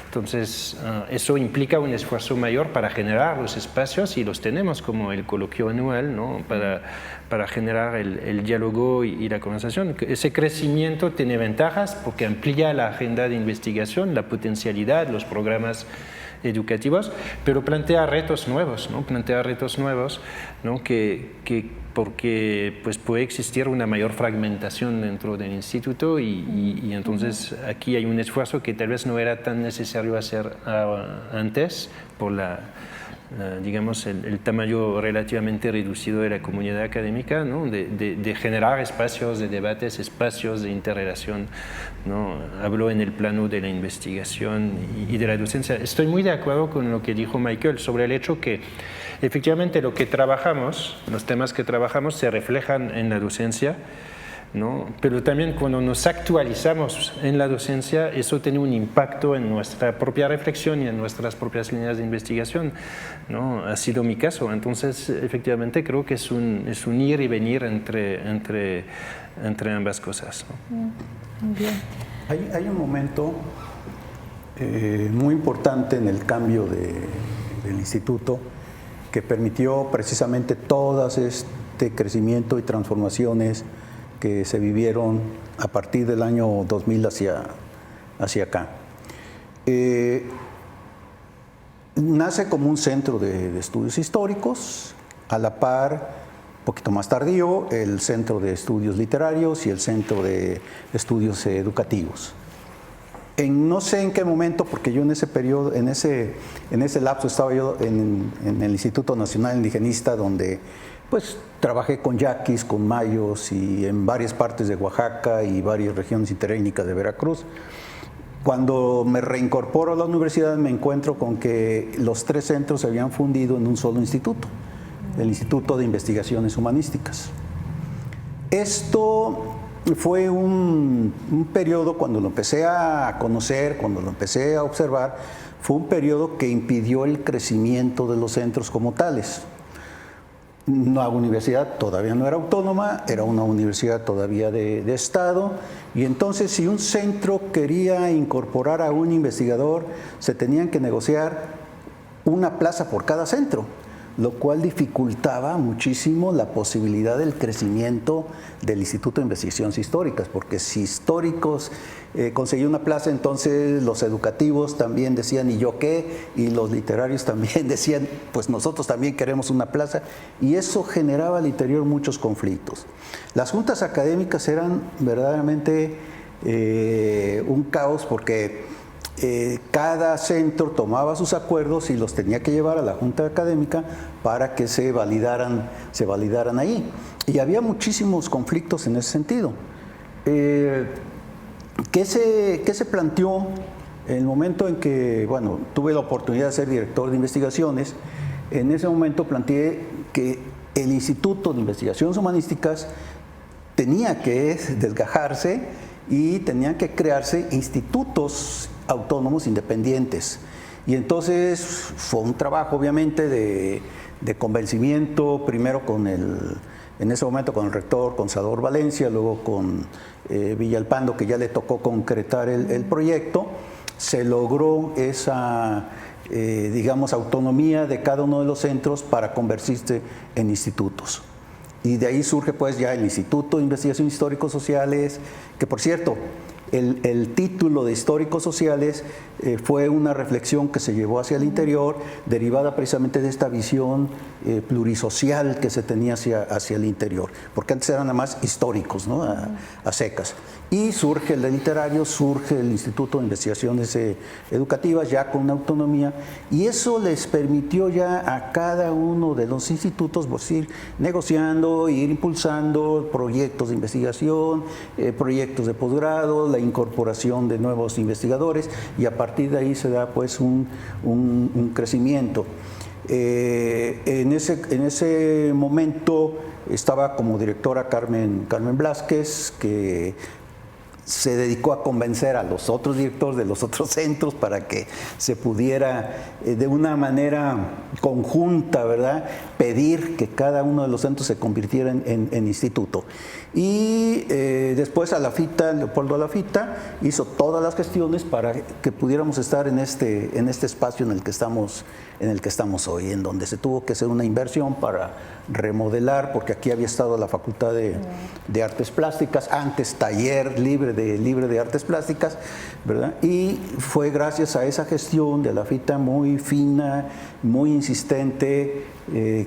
Entonces, eso implica un esfuerzo mayor para generar los espacios, y los tenemos, como el coloquio anual, ¿no?, para generar el diálogo y la conversación. Ese crecimiento tiene ventajas porque amplía la agenda de investigación, la potencialidad, los programas educativos, pero plantea retos nuevos, ¿no? ¿No? Porque pues, puede existir una mayor fragmentación dentro del instituto y entonces aquí hay un esfuerzo que tal vez no era tan necesario hacer antes por digamos, el tamaño relativamente reducido de la comunidad académica, ¿no?, de generar espacios de debates, espacios de interrelación, ¿no? Hablo en el plano de la investigación y de la docencia. Estoy muy de acuerdo con lo que dijo Michael sobre el hecho que efectivamente lo que trabajamos, los temas que trabajamos se reflejan en la docencia, ¿no? Pero también cuando nos actualizamos en la docencia, eso tiene un impacto en nuestra propia reflexión y en nuestras propias líneas de investigación, ¿no? Ha sido mi caso. Entonces, efectivamente, creo que es un ir y venir entre ambas cosas, ¿no? Bien. Hay un momento muy importante en el cambio del instituto que permitió precisamente todo este crecimiento y transformaciones que se vivieron a partir del año 2000 hacia acá. Nace como un centro de estudios históricos, a la par poquito más tardío, el Centro de Estudios Literarios y el Centro de Estudios Educativos. No sé en qué momento, porque yo en ese periodo, en ese lapso estaba yo en el Instituto Nacional Indigenista, donde pues trabajé con yaquis, con mayos y en varias partes de Oaxaca y varias regiones interétnicas de Veracruz. Cuando me reincorporo a la universidad me encuentro con que los 3 centros se habían fundido en un solo instituto, el Instituto de Investigaciones Humanísticas. Esto fue un periodo, cuando lo empecé a conocer, cuando lo empecé a observar, fue un periodo que impidió el crecimiento de los centros como tales. La universidad todavía no era autónoma, era una universidad todavía de Estado, y entonces si un centro quería incorporar a un investigador, se tenían que negociar una plaza por cada centro, lo cual dificultaba muchísimo la posibilidad del crecimiento del Instituto de Investigaciones Históricas, porque si históricos conseguía una plaza, entonces los educativos también decían, ¿y yo qué? Y los literarios también decían, pues nosotros también queremos una plaza, y eso generaba al interior muchos conflictos. Las juntas académicas eran verdaderamente un caos, porque cada centro tomaba sus acuerdos y los tenía que llevar a la junta académica para que se validaran ahí. Y había muchísimos conflictos en ese sentido. ¿Qué se planteó en el momento en que, bueno, tuve la oportunidad de ser director de investigaciones? En ese momento planteé que el Instituto de Investigaciones Humanísticas tenía que desgajarse y tenían que crearse institutos autónomos independientes. Y entonces fue un trabajo obviamente de convencimiento, primero en ese momento con el rector, con Salvador Valencia, luego con Villalpando, que ya le tocó concretar el proyecto. Se logró esa, digamos, autonomía de cada uno de los centros para convertirse en institutos. Y de ahí surge pues ya el Instituto de Investigaciones Históricos Sociales, que por cierto, el título de Históricos Sociales fue una reflexión que se llevó hacia el interior, derivada precisamente de esta visión plurisocial que se tenía hacia el interior, porque antes eran nada más históricos, ¿no? a secas. Y surge el de literario, surge el Instituto de Investigaciones Educativas, ya con una autonomía, y eso les permitió ya a cada uno de los institutos pues, ir negociando, ir impulsando proyectos de investigación, proyectos de posgrado, la incorporación de nuevos investigadores, y a partir de ahí se da pues un crecimiento. En ese momento estaba como directora Carmen Blázquez, que se dedicó a convencer a los otros directores de los otros centros para que se pudiera de una manera conjunta, ¿verdad?, pedir que cada uno de los centros se convirtiera en instituto. Y después Leopoldo Alafita hizo todas las gestiones para que pudiéramos estar en este espacio en el que estamos hoy, en donde se tuvo que hacer una inversión para remodelar, porque aquí había estado la Facultad de Artes Plásticas, antes taller libre de artes plásticas, ¿verdad? Y fue gracias a esa gestión de Alafita muy fina, muy insistente,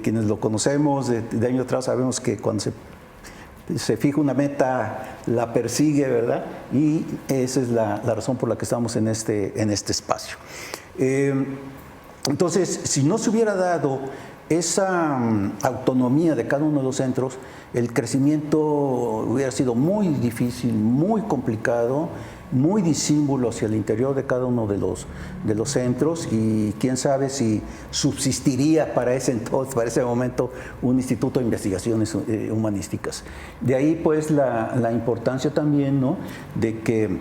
quienes lo conocemos de año atrás sabemos que cuando se fija una meta, la persigue, ¿verdad? Y esa es la razón por la que estamos en este espacio. Entonces, si no se hubiera dado esa autonomía de cada uno de los centros, el crecimiento hubiera sido muy difícil, muy complicado, muy disímbulo hacia el interior de cada uno de los centros, y quién sabe si subsistiría para ese momento un instituto de investigaciones humanísticas. De ahí pues la importancia también, ¿no?, de que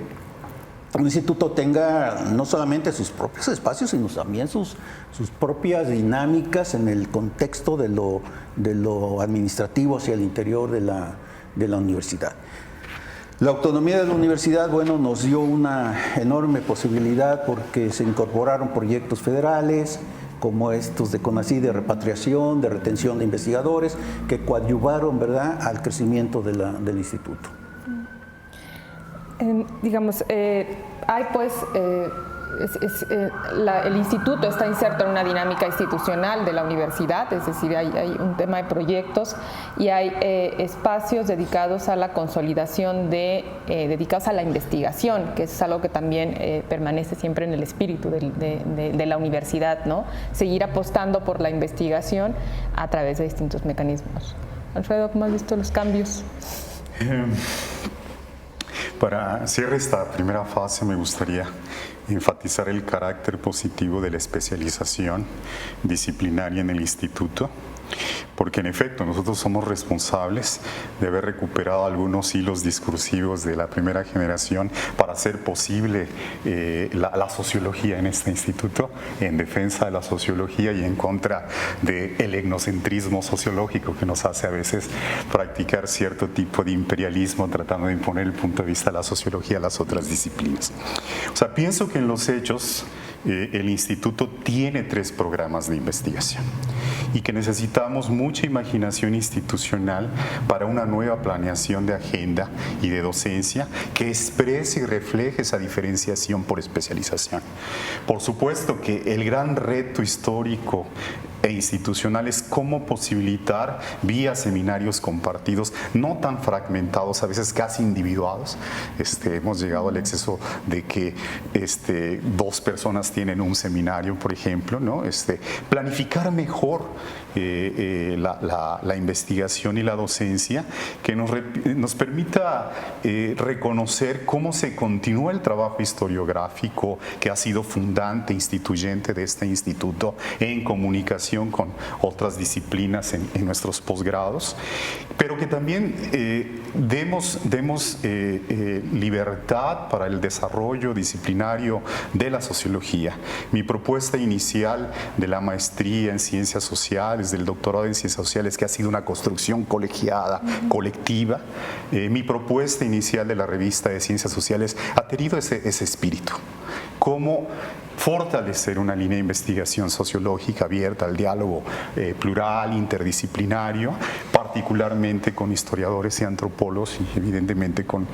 un instituto tenga no solamente sus propios espacios, sino también sus propias dinámicas en el contexto de lo administrativo hacia el interior de la universidad. La autonomía de la universidad, bueno, nos dio una enorme posibilidad porque se incorporaron proyectos federales, como estos de CONACYT, de repatriación, de retención de investigadores, que coadyuvaron, ¿verdad?, al crecimiento del instituto. Digamos, hay pues el instituto está inserto en una dinámica institucional de la universidad, es decir, hay un tema de proyectos y hay espacios dedicados a la consolidación, dedicados a la investigación, que es algo que también permanece siempre en el espíritu de la universidad, ¿no? Seguir apostando por la investigación a través de distintos mecanismos. Alfredo, ¿cómo has visto los cambios? Para cierre esta primera fase me gustaría enfatizar el carácter positivo de la especialización disciplinaria en el instituto, porque en efecto nosotros somos responsables de haber recuperado algunos hilos discursivos de la primera generación para hacer posible la sociología en este instituto, en defensa de la sociología y en contra del etnocentrismo sociológico que nos hace a veces practicar cierto tipo de imperialismo tratando de imponer el punto de vista de la sociología a las otras disciplinas. O sea, pienso que en los hechos el instituto tiene 3 programas de investigación y que necesitamos mucha imaginación institucional para una nueva planeación de agenda y de docencia que exprese y refleje esa diferenciación por especialización. Por supuesto que el gran reto histórico e institucional es cómo posibilitar vía seminarios compartidos, no tan fragmentados, a veces casi individuados. Hemos llegado al exceso de que 2 personas tienen un seminario, por ejemplo, ¿no? Planificar mejor la investigación y la docencia que nos permita reconocer cómo se continúa el trabajo historiográfico que ha sido fundante, instituyente de este instituto en comunicación con otras disciplinas en nuestros posgrados, pero que también demos libertad para el desarrollo disciplinario de la sociología. Mi propuesta inicial de la maestría en ciencias sociales, del doctorado en ciencias sociales, que ha sido una construcción colegiada, colectiva, mi propuesta inicial de la revista de ciencias sociales ha tenido ese espíritu. Cómo fortalecer una línea de investigación sociológica abierta al diálogo plural, interdisciplinario, particularmente con historiadores y antropólogos y evidentemente con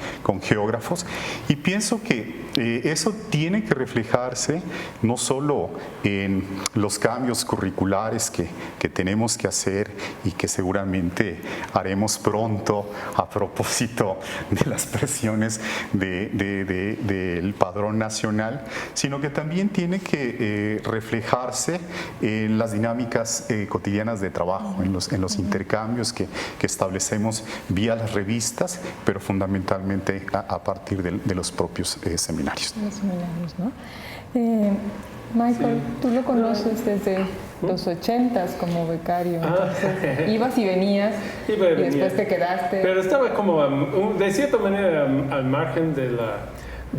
geógrafos. Y pienso que eso tiene que reflejarse no solo en los cambios curriculares que tenemos que hacer y que seguramente haremos pronto a propósito de las presiones del padrón nacional, sino que también tiene que reflejarse en las dinámicas cotidianas de trabajo, en los intercambios que establecemos vía las revistas, pero fundamentalmente a partir de los propios seminarios. Los seminarios, ¿no? Michael, tú lo conoces desde los 80s como becario, entonces ibas y venías y después te quedaste. Pero estaba como, de cierta manera, al margen de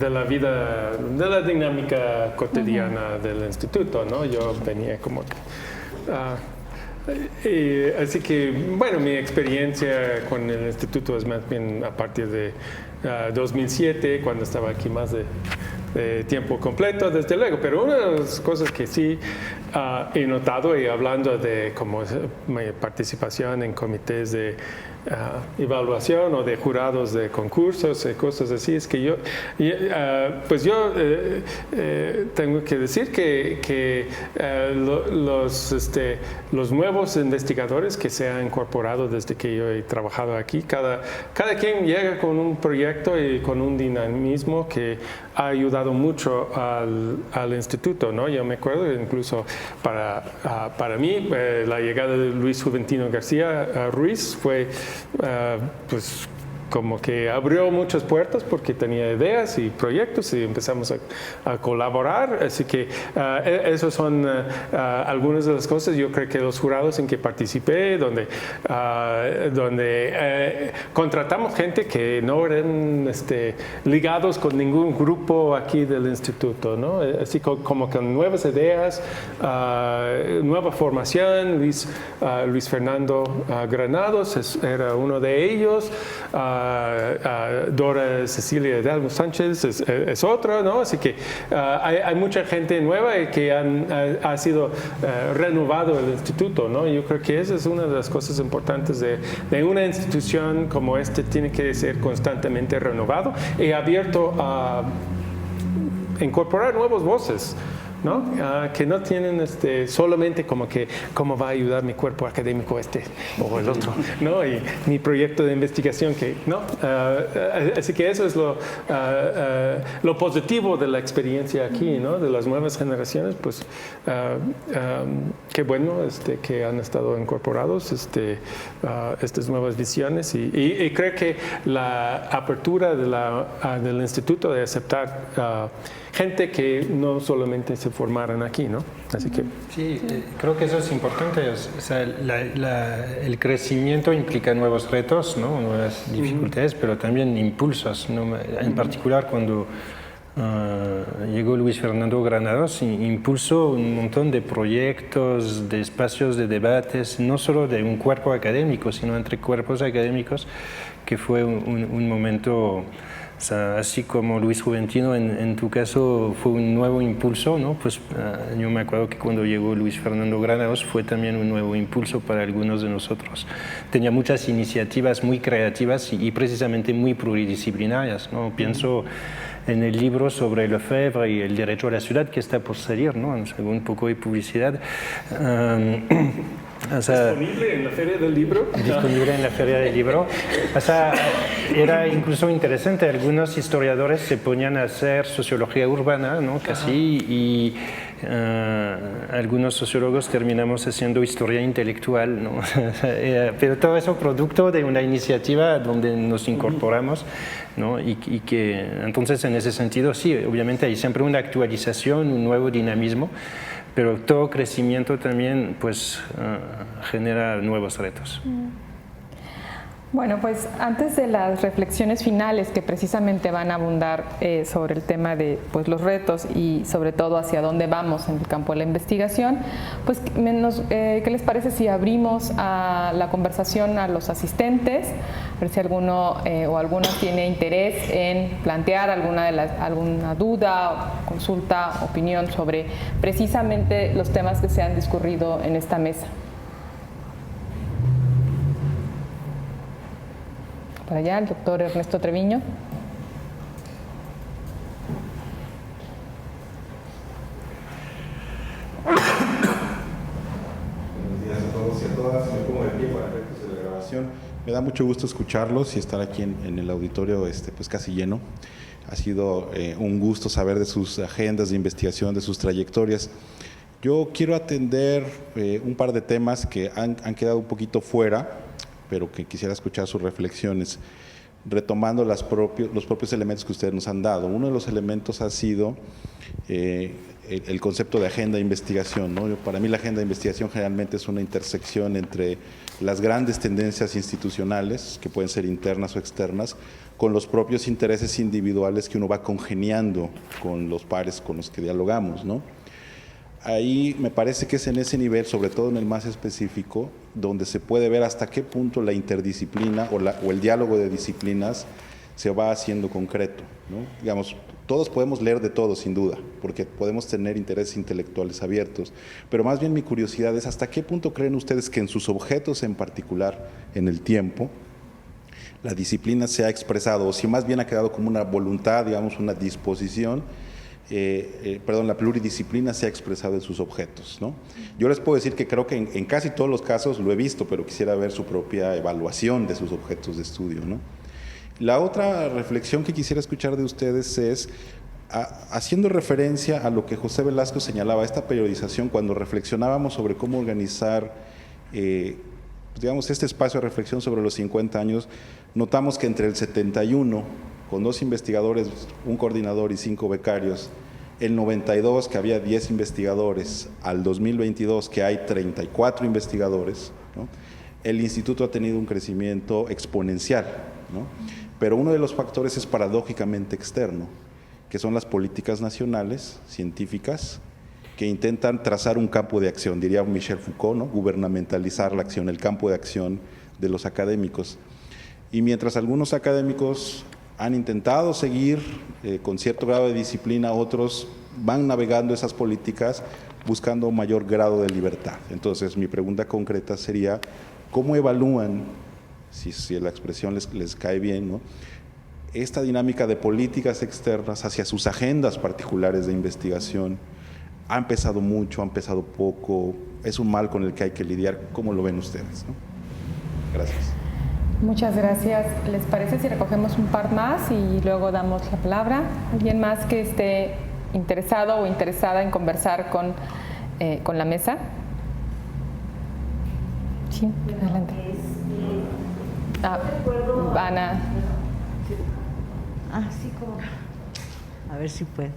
la vida, de la dinámica cotidiana del instituto, ¿no? Yo venía como... así que, bueno, mi experiencia con el instituto es más bien a partir de 2007, cuando estaba aquí más de tiempo completo, desde luego. Pero una de las cosas que sí he notado, y hablando de como mi participación en comités de evaluación o de jurados de concursos, cosas así, es que yo tengo que decir que los nuevos investigadores que se han incorporado desde que yo he trabajado aquí, cada quien llega con un proyecto y con un dinamismo que ha ayudado mucho al instituto, ¿no? Yo me acuerdo incluso para mí la llegada de Luis Juventino García Ruiz fue pues como que abrió muchas puertas porque tenía ideas y proyectos y empezamos a colaborar. Así que esas son algunas de las cosas. Yo creo que los jurados en que participé, donde contratamos gente que no eran ligados con ningún grupo aquí del instituto, ¿no? Así como con nuevas ideas, nueva formación. Luis Fernando Granados era uno de ellos. Dora Cecilia Hidalgo Sánchez es otra, ¿no? Así que hay mucha gente nueva que ha sido renovado el instituto, ¿no? Yo creo que esa es una de las cosas importantes de una institución como esta, tiene que ser constantemente renovado y abierto incorporar nuevas voces, ¿no? Que no tienen solamente como que cómo va a ayudar mi cuerpo académico o el otro, ¿no? Y mi proyecto de investigación que, ¿no? Así que eso es lo positivo de la experiencia aquí, ¿no? De las nuevas generaciones, pues qué bueno que han estado incorporados estas nuevas visiones y creo que la apertura del instituto de aceptar gente que no solamente se formaran aquí, ¿no? Así que... Sí, creo que eso es importante. O sea, el crecimiento implica nuevos retos, ¿no? Nuevas dificultades, pero también impulsos, ¿no? En particular cuando llegó Luis Fernando Granados, impulsó un montón de proyectos, de espacios de debates, no solo de un cuerpo académico, sino entre cuerpos académicos, que fue un momento... O sea, así como Luis Juventino, en tu caso fue un nuevo impulso, ¿no? Pues yo me acuerdo que cuando llegó Luis Fernando Granados fue también un nuevo impulso para algunos de nosotros. Tenía muchas iniciativas muy creativas y precisamente muy pluridisciplinarias, ¿no? Pienso en el libro sobre Lefebvre y el derecho a la ciudad que está por salir, ¿no? Un poco de publicidad. O sea, ¿Disponible en la Feria del Libro? Disponible en la Feria del Libro. O sea, era incluso interesante. Algunos historiadores se ponían a hacer sociología urbana, ¿no? Casi, y algunos sociólogos terminamos haciendo historia intelectual, ¿no? Pero todo eso producto de una iniciativa donde nos incorporamos, ¿no? Y que entonces en ese sentido sí, obviamente hay siempre una actualización, un nuevo dinamismo, pero todo crecimiento también pues genera nuevos retos. Bueno, pues antes de las reflexiones finales que precisamente van a abundar sobre el tema de pues, los retos y sobre todo hacia dónde vamos en el campo de la investigación, pues ¿qué les parece si abrimos a la conversación a los asistentes? A ver si alguno o alguna tiene interés en plantear alguna duda, consulta, opinión sobre precisamente los temas que se han discurrido en esta mesa. Para allá, el doctor Ernesto Treviño. Buenos días a todos y a todas. Me pongo de pie para efectos de la grabación. Me da mucho gusto escucharlos y estar aquí en el auditorio pues casi lleno. Ha sido un gusto saber de sus agendas de investigación, de sus trayectorias. Yo quiero atender un par de temas que han quedado un poquito fuera, pero que quisiera escuchar sus reflexiones, retomando los propios elementos que ustedes nos han dado. Uno de los elementos ha sido el concepto de agenda de investigación, ¿no? Para mí la agenda de investigación generalmente es una intersección entre las grandes tendencias institucionales, que pueden ser internas o externas, con los propios intereses individuales que uno va congeniando con los pares con los que dialogamos, ¿no? Ahí me parece que es en ese nivel, sobre todo en el más específico, donde se puede ver hasta qué punto la interdisciplina o el diálogo de disciplinas se va haciendo concreto, ¿no? Digamos, todos podemos leer de todo, sin duda, porque podemos tener intereses intelectuales abiertos, pero más bien mi curiosidad es hasta qué punto creen ustedes que en sus objetos en particular, en el tiempo, la disciplina se ha expresado, o si más bien ha quedado como una voluntad, digamos, una disposición, la pluridisciplina se ha expresado en sus objetos, ¿no? Yo les puedo decir que creo que en casi todos los casos lo he visto, pero quisiera ver su propia evaluación de sus objetos de estudio, ¿no? La otra reflexión que quisiera escuchar de ustedes es, haciendo referencia a lo que José Velasco señalaba, esta periodización, cuando reflexionábamos sobre cómo organizar, digamos, este espacio de reflexión sobre los 50 años, notamos que entre el 71, con 2 investigadores, un coordinador y 5 becarios, el 92, que había 10 investigadores, al 2022, que hay 34 investigadores, ¿no? El instituto ha tenido un crecimiento exponencial, ¿no? Pero uno de los factores es paradójicamente externo, que son las políticas nacionales, científicas, que intentan trazar un campo de acción, diría Michel Foucault, ¿no? Gubernamentalizar la acción, el campo de acción de los académicos. Y mientras algunos académicos han intentado seguir con cierto grado de disciplina, otros van navegando esas políticas buscando un mayor grado de libertad. Entonces, mi pregunta concreta sería, ¿cómo evalúan, si la expresión les cae bien, ¿no?, esta dinámica de políticas externas hacia sus agendas particulares de investigación ha empezado mucho, ha empezado poco, es un mal con el que hay que lidiar. ¿Cómo lo ven ustedes, ¿no? Gracias. Muchas gracias. ¿Les parece si recogemos un par más y luego damos la palabra? ¿Alguien más que esté interesado o interesada en conversar con la mesa? Sí, adelante. Ana. Sí, como. A ver si puedo.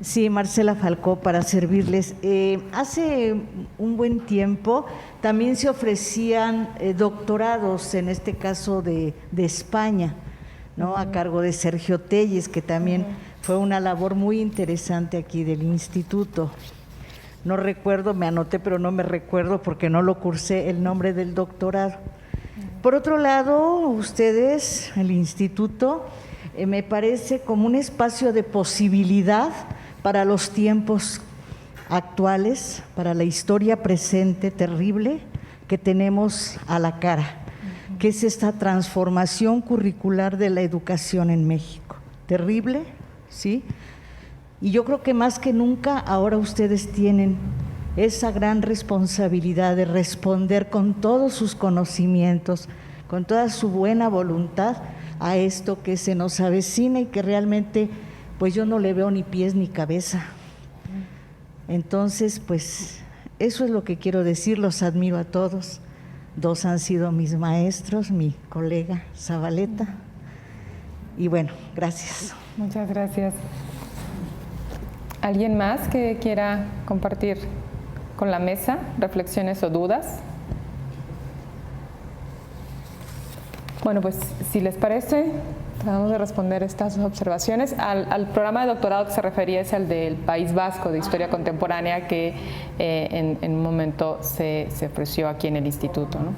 Sí, Marcela Falcó, para servirles. Hace un buen tiempo también se ofrecían doctorados, en este caso de España, ¿no? A cargo de Sergio Telles, que también fue una labor muy interesante aquí del instituto. No recuerdo, me anoté, pero no me recuerdo porque no lo cursé, el nombre del doctorado. Por otro lado, ustedes, el instituto, me parece como un espacio de posibilidad para los tiempos actuales, para la historia presente terrible que tenemos a la cara, que es esta transformación curricular de la educación en México. Terrible, ¿sí? Y yo creo que más que nunca ahora ustedes tienen esa gran responsabilidad de responder con todos sus conocimientos, con toda su buena voluntad a esto que se nos avecina y que realmente pues yo no le veo ni pies ni cabeza. Entonces, pues eso es lo que quiero decir, los admiro a todos. Dos han sido mis maestros, mi colega Zabaleta. Y bueno, gracias. Muchas gracias. ¿Alguien más que quiera compartir con la mesa reflexiones o dudas? Bueno, pues si les parece, tratamos de responder estas observaciones. Al programa de doctorado que se refería es al del País Vasco de Historia Contemporánea, que en un momento se ofreció aquí en el instituto, ¿no?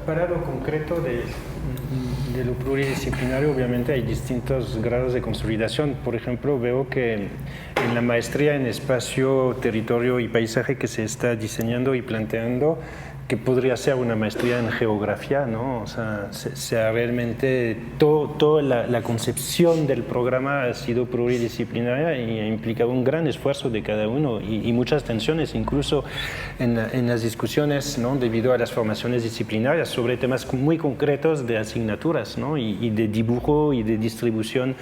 Para lo concreto de lo pluridisciplinario, obviamente hay distintos grados de consolidación. Por ejemplo, veo que en la maestría en espacio, territorio y paisaje que se está diseñando y planteando, que podría ser una maestría en geografía, ¿no? O sea realmente toda la concepción del programa ha sido pluridisciplinaria y ha implicado un gran esfuerzo de cada uno y muchas tensiones, incluso en las discusiones, ¿no? Debido a las formaciones disciplinarias sobre temas muy concretos de asignaturas, ¿no? y de dibujo y de distribución,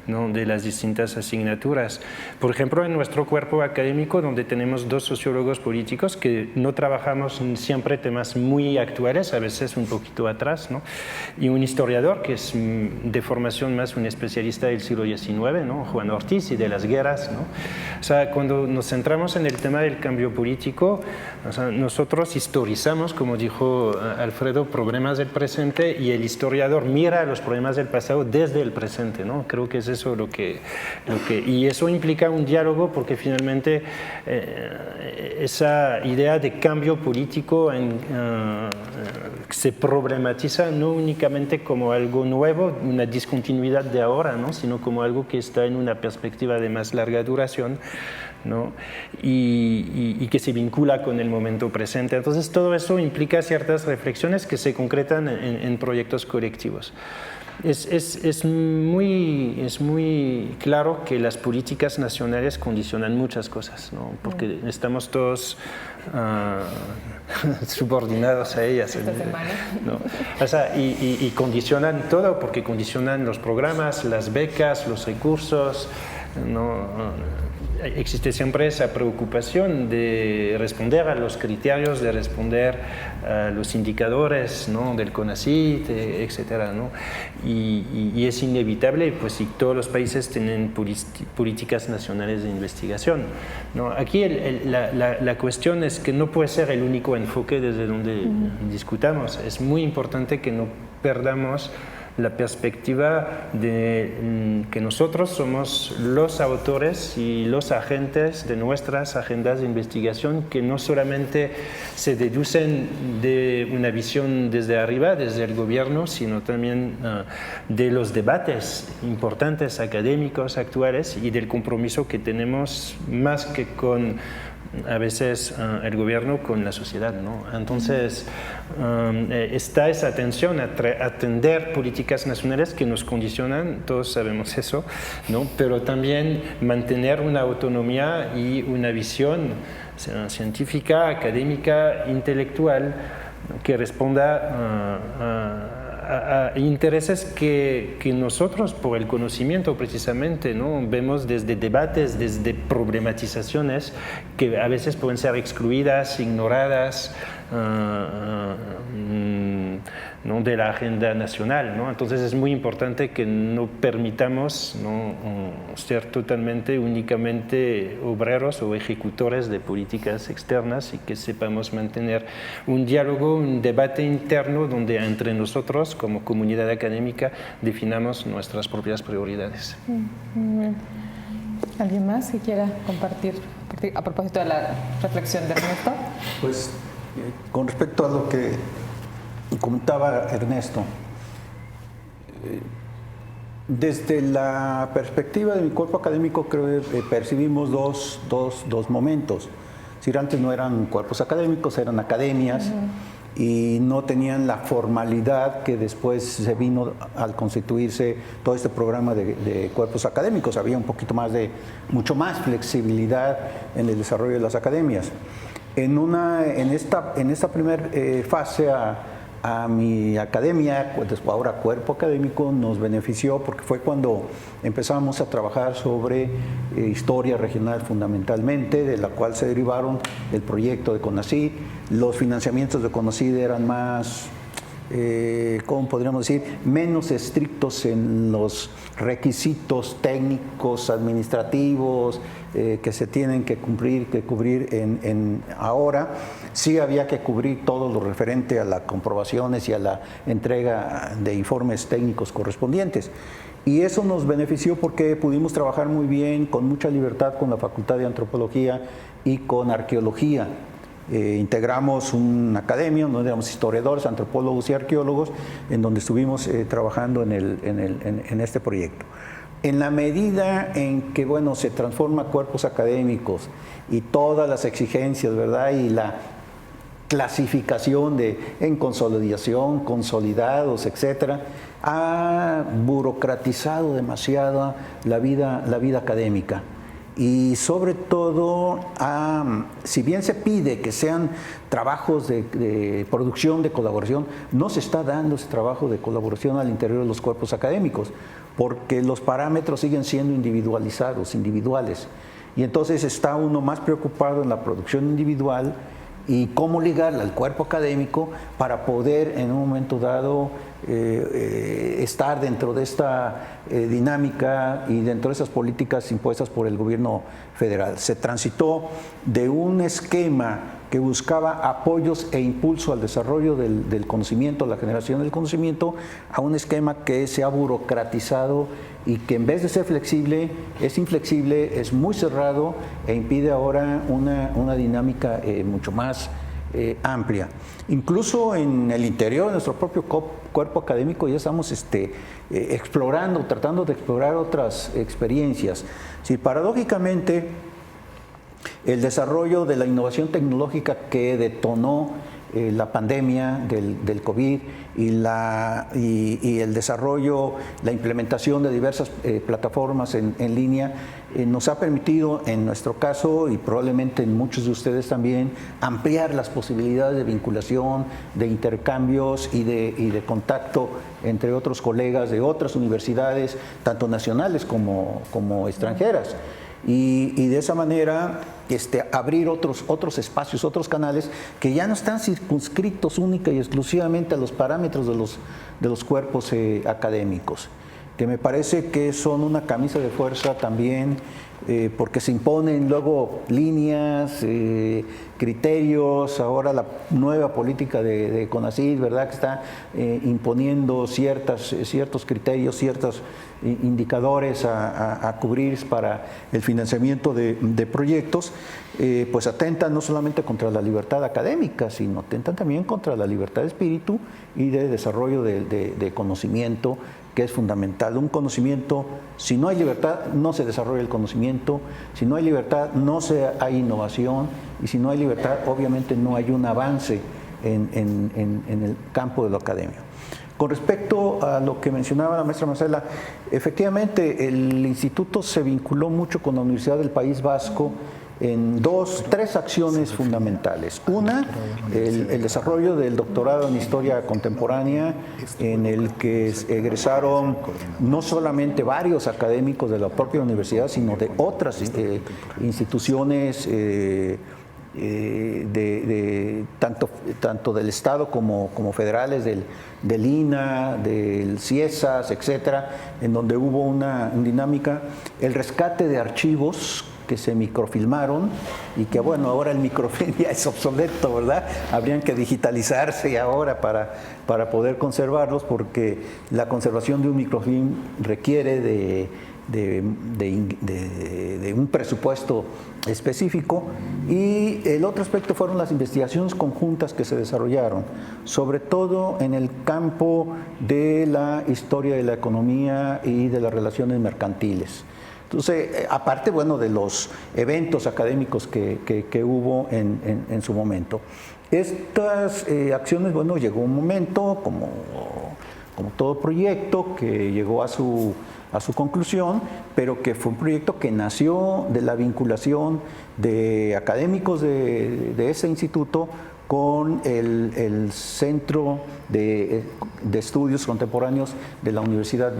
¿no? De las distintas asignaturas. Por ejemplo, en nuestro cuerpo académico, donde tenemos dos sociólogos políticos que no trabajamos siempre temas muy actuales, a veces un poquito atrás, ¿no? Y un historiador que es de formación más un especialista del siglo XIX, ¿no? Juan Ortiz, y de las guerras, ¿no? O sea, cuando nos centramos en el tema del cambio político, o sea, nosotros historizamos, como dijo Alfredo, problemas del presente, y el historiador mira los problemas del pasado desde el presente, ¿no? Creo que es eso y eso implica un diálogo, porque finalmente esa idea de cambio político se problematiza no únicamente como algo nuevo, una discontinuidad de ahora, ¿no? Sino como algo que está en una perspectiva de más larga duración, ¿no? y que se vincula con el momento presente. Entonces todo eso implica ciertas reflexiones que se concretan en proyectos colectivos. Es muy claro que las políticas nacionales condicionan muchas cosas, ¿no? Porque estamos todos subordinados a ellas, ¿no? O sea, y condicionan todo, porque condicionan los programas, las becas, los recursos, ¿no? Existe siempre esa preocupación de responder a los criterios, de responder a los indicadores, ¿no? Del CONACYT, etcétera, ¿no? Y es inevitable, pues, si todos los países tienen políticas nacionales de investigación, ¿no? Aquí la cuestión es que no puede ser el único enfoque desde donde discutamos. Es muy importante que no perdamos la perspectiva de que nosotros somos los autores y los agentes de nuestras agendas de investigación, que no solamente se deducen de una visión desde arriba, desde el gobierno, sino también de los debates importantes académicos actuales y del compromiso que tenemos más que con a veces el gobierno con la sociedad, ¿no? Entonces, está esa tensión a atender políticas nacionales que nos condicionan, todos sabemos eso, ¿no? Pero también mantener una autonomía y una visión científica, académica, intelectual, que responda a intereses que nosotros, por el conocimiento precisamente, ¿no? Vemos desde debates, desde problematizaciones que a veces pueden ser excluidas, ignoradas, ¿no? de la agenda nacional, ¿no? Entonces es muy importante que no permitamos, ¿no? ser totalmente, únicamente obreros o ejecutores de políticas externas y que sepamos mantener un diálogo, un debate interno donde entre nosotros como comunidad académica definamos nuestras propias prioridades. ¿Alguien más que quiera compartir a propósito de la reflexión de Ernesto? Pues con respecto a lo que comentaba Ernesto, desde la perspectiva de mi cuerpo académico creo que percibimos dos momentos. Es decir, antes no eran cuerpos académicos, eran academias y no tenían la formalidad que después se vino al constituirse todo este programa de cuerpos académicos. Había mucho más flexibilidad en el desarrollo de las academias. En esta primera fase a mi academia, pues ahora cuerpo académico, nos benefició porque fue cuando empezamos a trabajar sobre historia regional fundamentalmente, de la cual se derivaron el proyecto de CONACYT. Los financiamientos de CONACYT eran más, ¿cómo podríamos decir?, menos estrictos en los requisitos técnicos, administrativos, que se tienen que cubrir ahora. Sí había que cubrir todo lo referente a las comprobaciones y a la entrega de informes técnicos correspondientes. Y eso nos benefició porque pudimos trabajar muy bien, con mucha libertad con la Facultad de Antropología y con Arqueología. Integramos una academia donde éramos historiadores, antropólogos y arqueólogos, en donde estuvimos trabajando en este proyecto. En la medida en que, bueno, se transforma cuerpos académicos y todas las exigencias, ¿verdad?, y la clasificación en consolidación, consolidados, etcétera, ha burocratizado demasiado la vida académica. Y sobre todo, si bien se pide que sean trabajos de producción, de colaboración, no se está dando ese trabajo de colaboración al interior de los cuerpos académicos, porque los parámetros siguen siendo individuales. Y entonces está uno más preocupado en la producción individual y cómo ligarla al cuerpo académico para poder en un momento dado estar dentro de esta dinámica y dentro de esas políticas impuestas por el gobierno federal. Se transitó de un esquema que buscaba apoyos e impulso al desarrollo del conocimiento, la generación del conocimiento, a un esquema que se ha burocratizado y que en vez de ser flexible, es inflexible, es muy cerrado e impide ahora una dinámica mucho más amplia. Incluso en el interior de nuestro propio cuerpo académico ya estamos tratando de explorar otras experiencias. Si paradójicamente el desarrollo de la innovación tecnológica que detonó la pandemia del COVID y el desarrollo, la implementación de diversas plataformas en línea, nos ha permitido, en nuestro caso y probablemente en muchos de ustedes también, ampliar las posibilidades de vinculación, de intercambios y de contacto entre otros colegas de otras universidades, tanto nacionales como extranjeras. Y de esa manera abrir otros espacios, otros canales que ya no están circunscritos única y exclusivamente a los parámetros de los cuerpos académicos, que me parece que son una camisa de fuerza también, porque se imponen luego líneas que criterios, ahora la nueva política de CONACYT, ¿verdad?, que está imponiendo ciertos criterios, ciertos indicadores a cubrir para el financiamiento de proyectos, pues atentan no solamente contra la libertad académica, sino atentan también contra la libertad de espíritu y de desarrollo de conocimiento, que es fundamental. Un conocimiento, si no hay libertad, no se desarrolla el conocimiento, si no hay libertad, no hay innovación, y si no hay libertad, obviamente no hay un avance en el campo de lo académico. Con respecto a lo que mencionaba la maestra Marcela, efectivamente el instituto se vinculó mucho con la Universidad del País Vasco en tres acciones fundamentales. Una, el desarrollo del doctorado en Historia Contemporánea, en el que egresaron no solamente varios académicos de la propia universidad, sino de otras instituciones tanto del Estado como federales, del INA, del CIESAS, etcétera, en donde hubo una dinámica, el rescate de archivos que se microfilmaron y que, bueno, ahora el microfilm ya es obsoleto, ¿verdad? Habrían que digitalizarse ahora para poder conservarlos, porque la conservación de un microfilm requiere de un presupuesto específico. Y el otro aspecto fueron las investigaciones conjuntas que se desarrollaron, sobre todo en el campo de la historia de la economía y de las relaciones mercantiles. Entonces, aparte, bueno, de los eventos académicos que hubo en su momento. Estas acciones, bueno, llegó un momento, como todo proyecto, que llegó a su conclusión, pero que fue un proyecto que nació de la vinculación de académicos de ese instituto con el Centro de Estudios Contemporáneos de la Universidad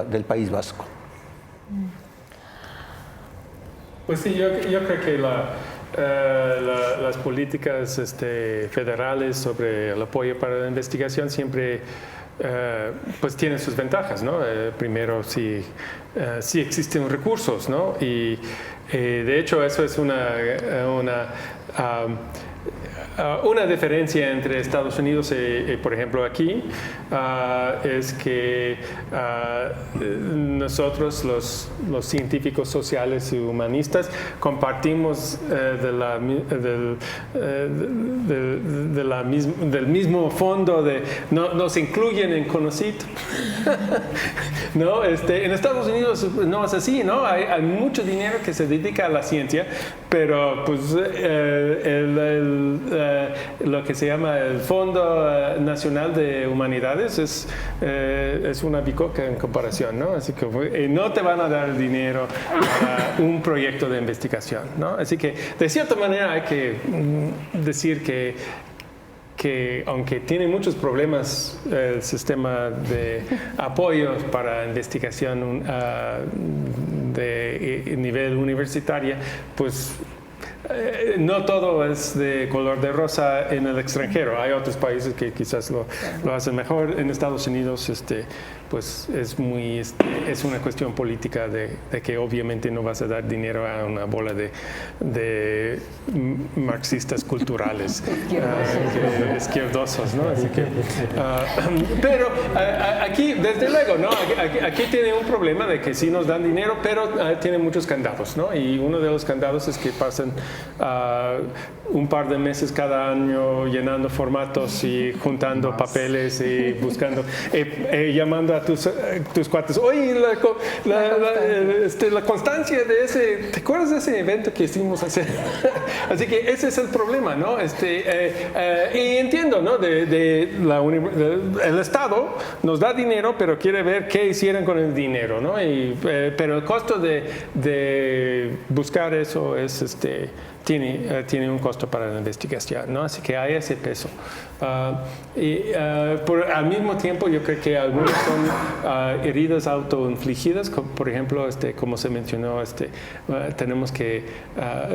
del País Vasco. Pues sí, yo creo que las políticas federales sobre el apoyo para la investigación siempre pues tienen sus ventajas, ¿no? Primero, si existen recursos, ¿no? Y de hecho eso es una diferencia entre Estados Unidos y por ejemplo, aquí, es que nosotros, los científicos sociales y humanistas, compartimos del mismo fondo, nos incluyen en CONACYT. ¿No? En Estados Unidos no es así, ¿no? Hay mucho dinero que se dedica a la ciencia, pero pues lo que se llama el Fondo Nacional de Humanidades es una bicoca en comparación, ¿no? Así que no te van a dar dinero para un proyecto de investigación, ¿no? Así que de cierta manera hay que decir que aunque tiene muchos problemas el sistema de apoyos para investigación de nivel universitario, pues no todo es de color de rosa en el extranjero. Hay otros países que quizás lo hacen mejor. En Estados Unidos pues es una cuestión política de que obviamente no vas a dar dinero a una bola de marxistas culturales izquierdosos, ¿no? Así que, pero aquí, desde luego, ¿no? Aquí tiene un problema de que sí nos dan dinero, pero tiene muchos candados, ¿no? Y uno de los candados es que pasan un par de meses cada año llenando formatos y juntando papeles y buscando, llamando a tus cuates. Oye, la constancia de ese, ¿te acuerdas de ese evento que hicimos hacer? Así que ese es el problema, ¿no? Y entiendo, ¿no? El Estado nos da dinero, pero quiere ver qué hicieron con el dinero, ¿no? Pero el costo de buscar eso es tiene un costo para la investigación, ¿no? Así que hay ese peso. Al mismo tiempo, yo creo que algunas son heridas autoinfligidas, por ejemplo, como se mencionó, tenemos que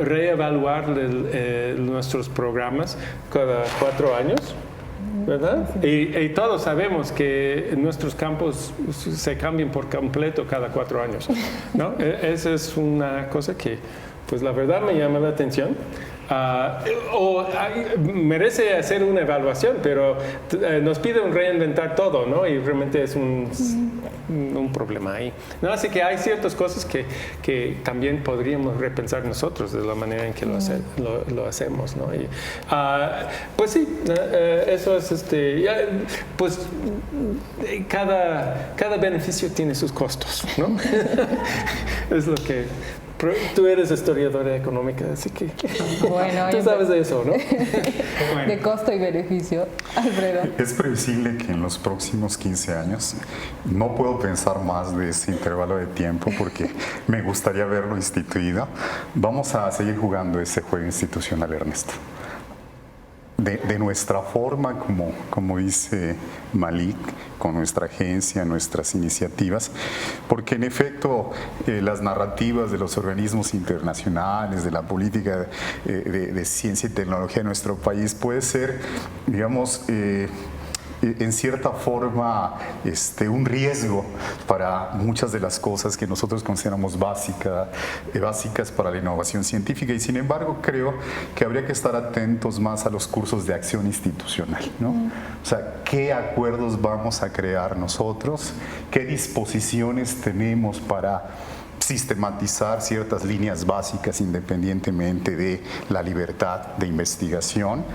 reevaluar nuestros programas cada 4 años. ¿Verdad? Y todos sabemos que nuestros campos se cambian por completo cada 4 años, ¿no? Esa es una cosa que pues la verdad me llama la atención. Merece hacer una evaluación, pero nos piden reinventar todo, ¿no? Y realmente es un problema ahí. ¿No? Así que hay ciertas cosas que también podríamos repensar nosotros de la manera en que lo hacemos, ¿no? Y, pues sí, eso es, pues cada beneficio tiene sus costos, ¿no? Es lo que... Tú eres historiadora económica, así que bueno, tú sabes de eso, ¿no? De costo y beneficio. Alfredo. Es previsible que en los próximos 15 años, no puedo pensar más de ese intervalo de tiempo porque me gustaría verlo instituido, vamos a seguir jugando ese juego institucional, Ernesto. De nuestra forma, como dice Malik, con nuestra agencia, nuestras iniciativas, porque en efecto las narrativas de los organismos internacionales, de la política de ciencia y tecnología de nuestro país puede ser, digamos, en cierta forma un riesgo para muchas de las cosas que nosotros consideramos básicas para la innovación científica, y sin embargo creo que habría que estar atentos más a los cursos de acción institucional, ¿no? O sea, ¿qué acuerdos vamos a crear nosotros? ¿Qué disposiciones tenemos para sistematizar ciertas líneas básicas independientemente de la libertad de investigación?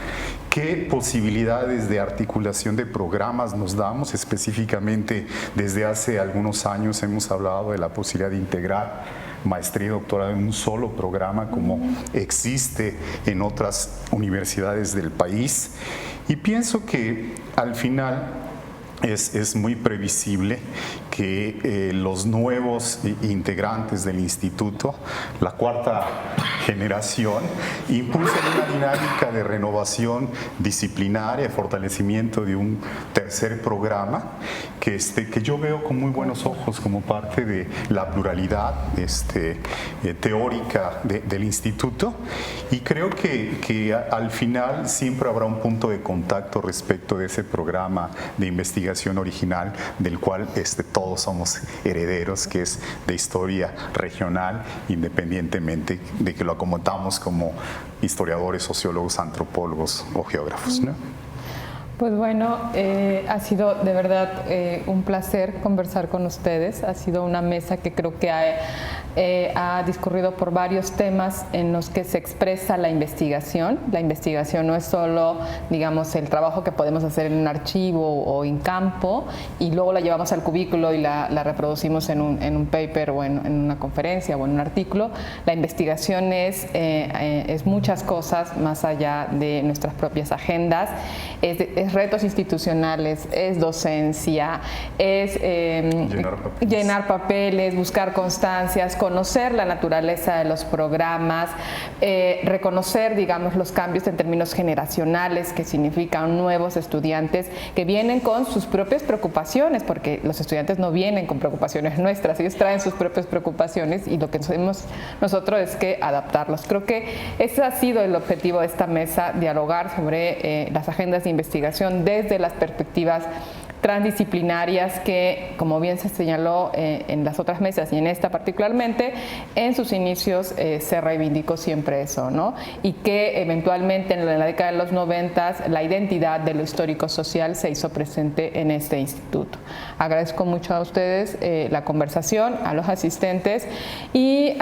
¿Qué posibilidades de articulación de programas nos damos? Específicamente, desde hace algunos años hemos hablado de la posibilidad de integrar maestría y doctorado en un solo programa, como existe en otras universidades del país. Y pienso que al final es muy previsible que los nuevos integrantes del instituto, la cuarta generación, impulsen una dinámica de renovación disciplinaria, fortalecimiento de un tercer programa que yo veo con muy buenos ojos como parte de la pluralidad teórica del instituto, y creo que al final siempre habrá un punto de contacto respecto de ese programa de investigación original del cual todos somos herederos, que es de historia regional, independientemente de que lo acomodamos como historiadores, sociólogos, antropólogos o geógrafos, ¿no? Pues bueno, ha sido de verdad un placer conversar con ustedes. Ha sido una mesa que creo que ha discurrido por varios temas en los que se expresa la investigación. La investigación no es solo, digamos, el trabajo que podemos hacer en un archivo o en campo y luego la llevamos al cubículo y la reproducimos en un paper o en una conferencia o en un artículo. La investigación es muchas cosas más allá de nuestras propias agendas. Es retos institucionales, es docencia, es llenar papeles, buscar constancias, conocer la naturaleza de los programas, reconocer, digamos, los cambios en términos generacionales que significan nuevos estudiantes que vienen con sus propias preocupaciones, porque los estudiantes no vienen con preocupaciones nuestras, ellos traen sus propias preocupaciones y lo que hacemos nosotros es que adaptarlos. Creo que ese ha sido el objetivo de esta mesa, dialogar sobre las agendas de investigación desde las perspectivas transdisciplinarias que, como bien se señaló en las otras mesas y en esta particularmente, en sus inicios se reivindicó siempre eso, ¿no? Y que eventualmente en la década de los 90 la identidad de lo histórico-social se hizo presente en este instituto. Agradezco mucho a ustedes la conversación, a los asistentes y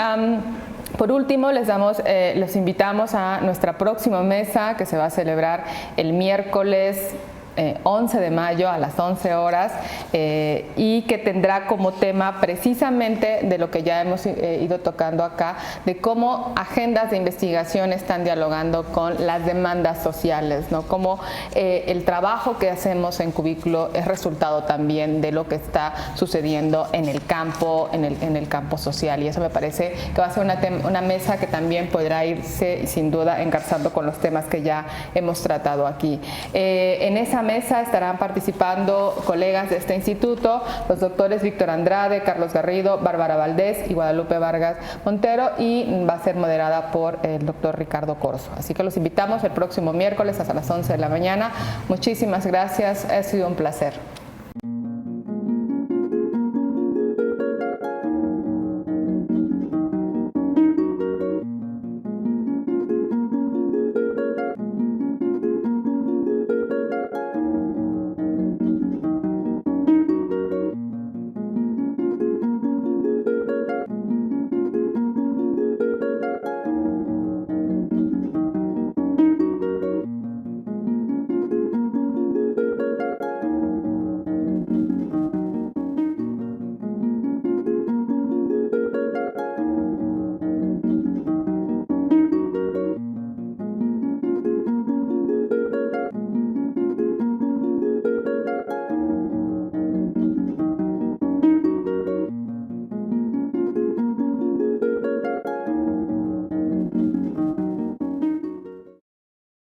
por último, los invitamos a nuestra próxima mesa que se va a celebrar el miércoles 11 de mayo a las 11 horas y que tendrá como tema precisamente de lo que ya hemos ido tocando acá, de cómo agendas de investigación están dialogando con las demandas sociales, ¿no? Cómo el trabajo que hacemos en Cubículo es resultado también de lo que está sucediendo en el campo, en el campo social, y eso me parece que va a ser una mesa que también podrá irse sin duda engarzando con los temas que ya hemos tratado aquí. En esa mesa estarán participando colegas de este instituto, los doctores Víctor Andrade, Carlos Garrido, Bárbara Valdés y Guadalupe Vargas Montero, y va a ser moderada por el doctor Ricardo Corzo. Así que los invitamos el próximo miércoles hasta las 11 de la mañana. Muchísimas gracias, ha sido un placer.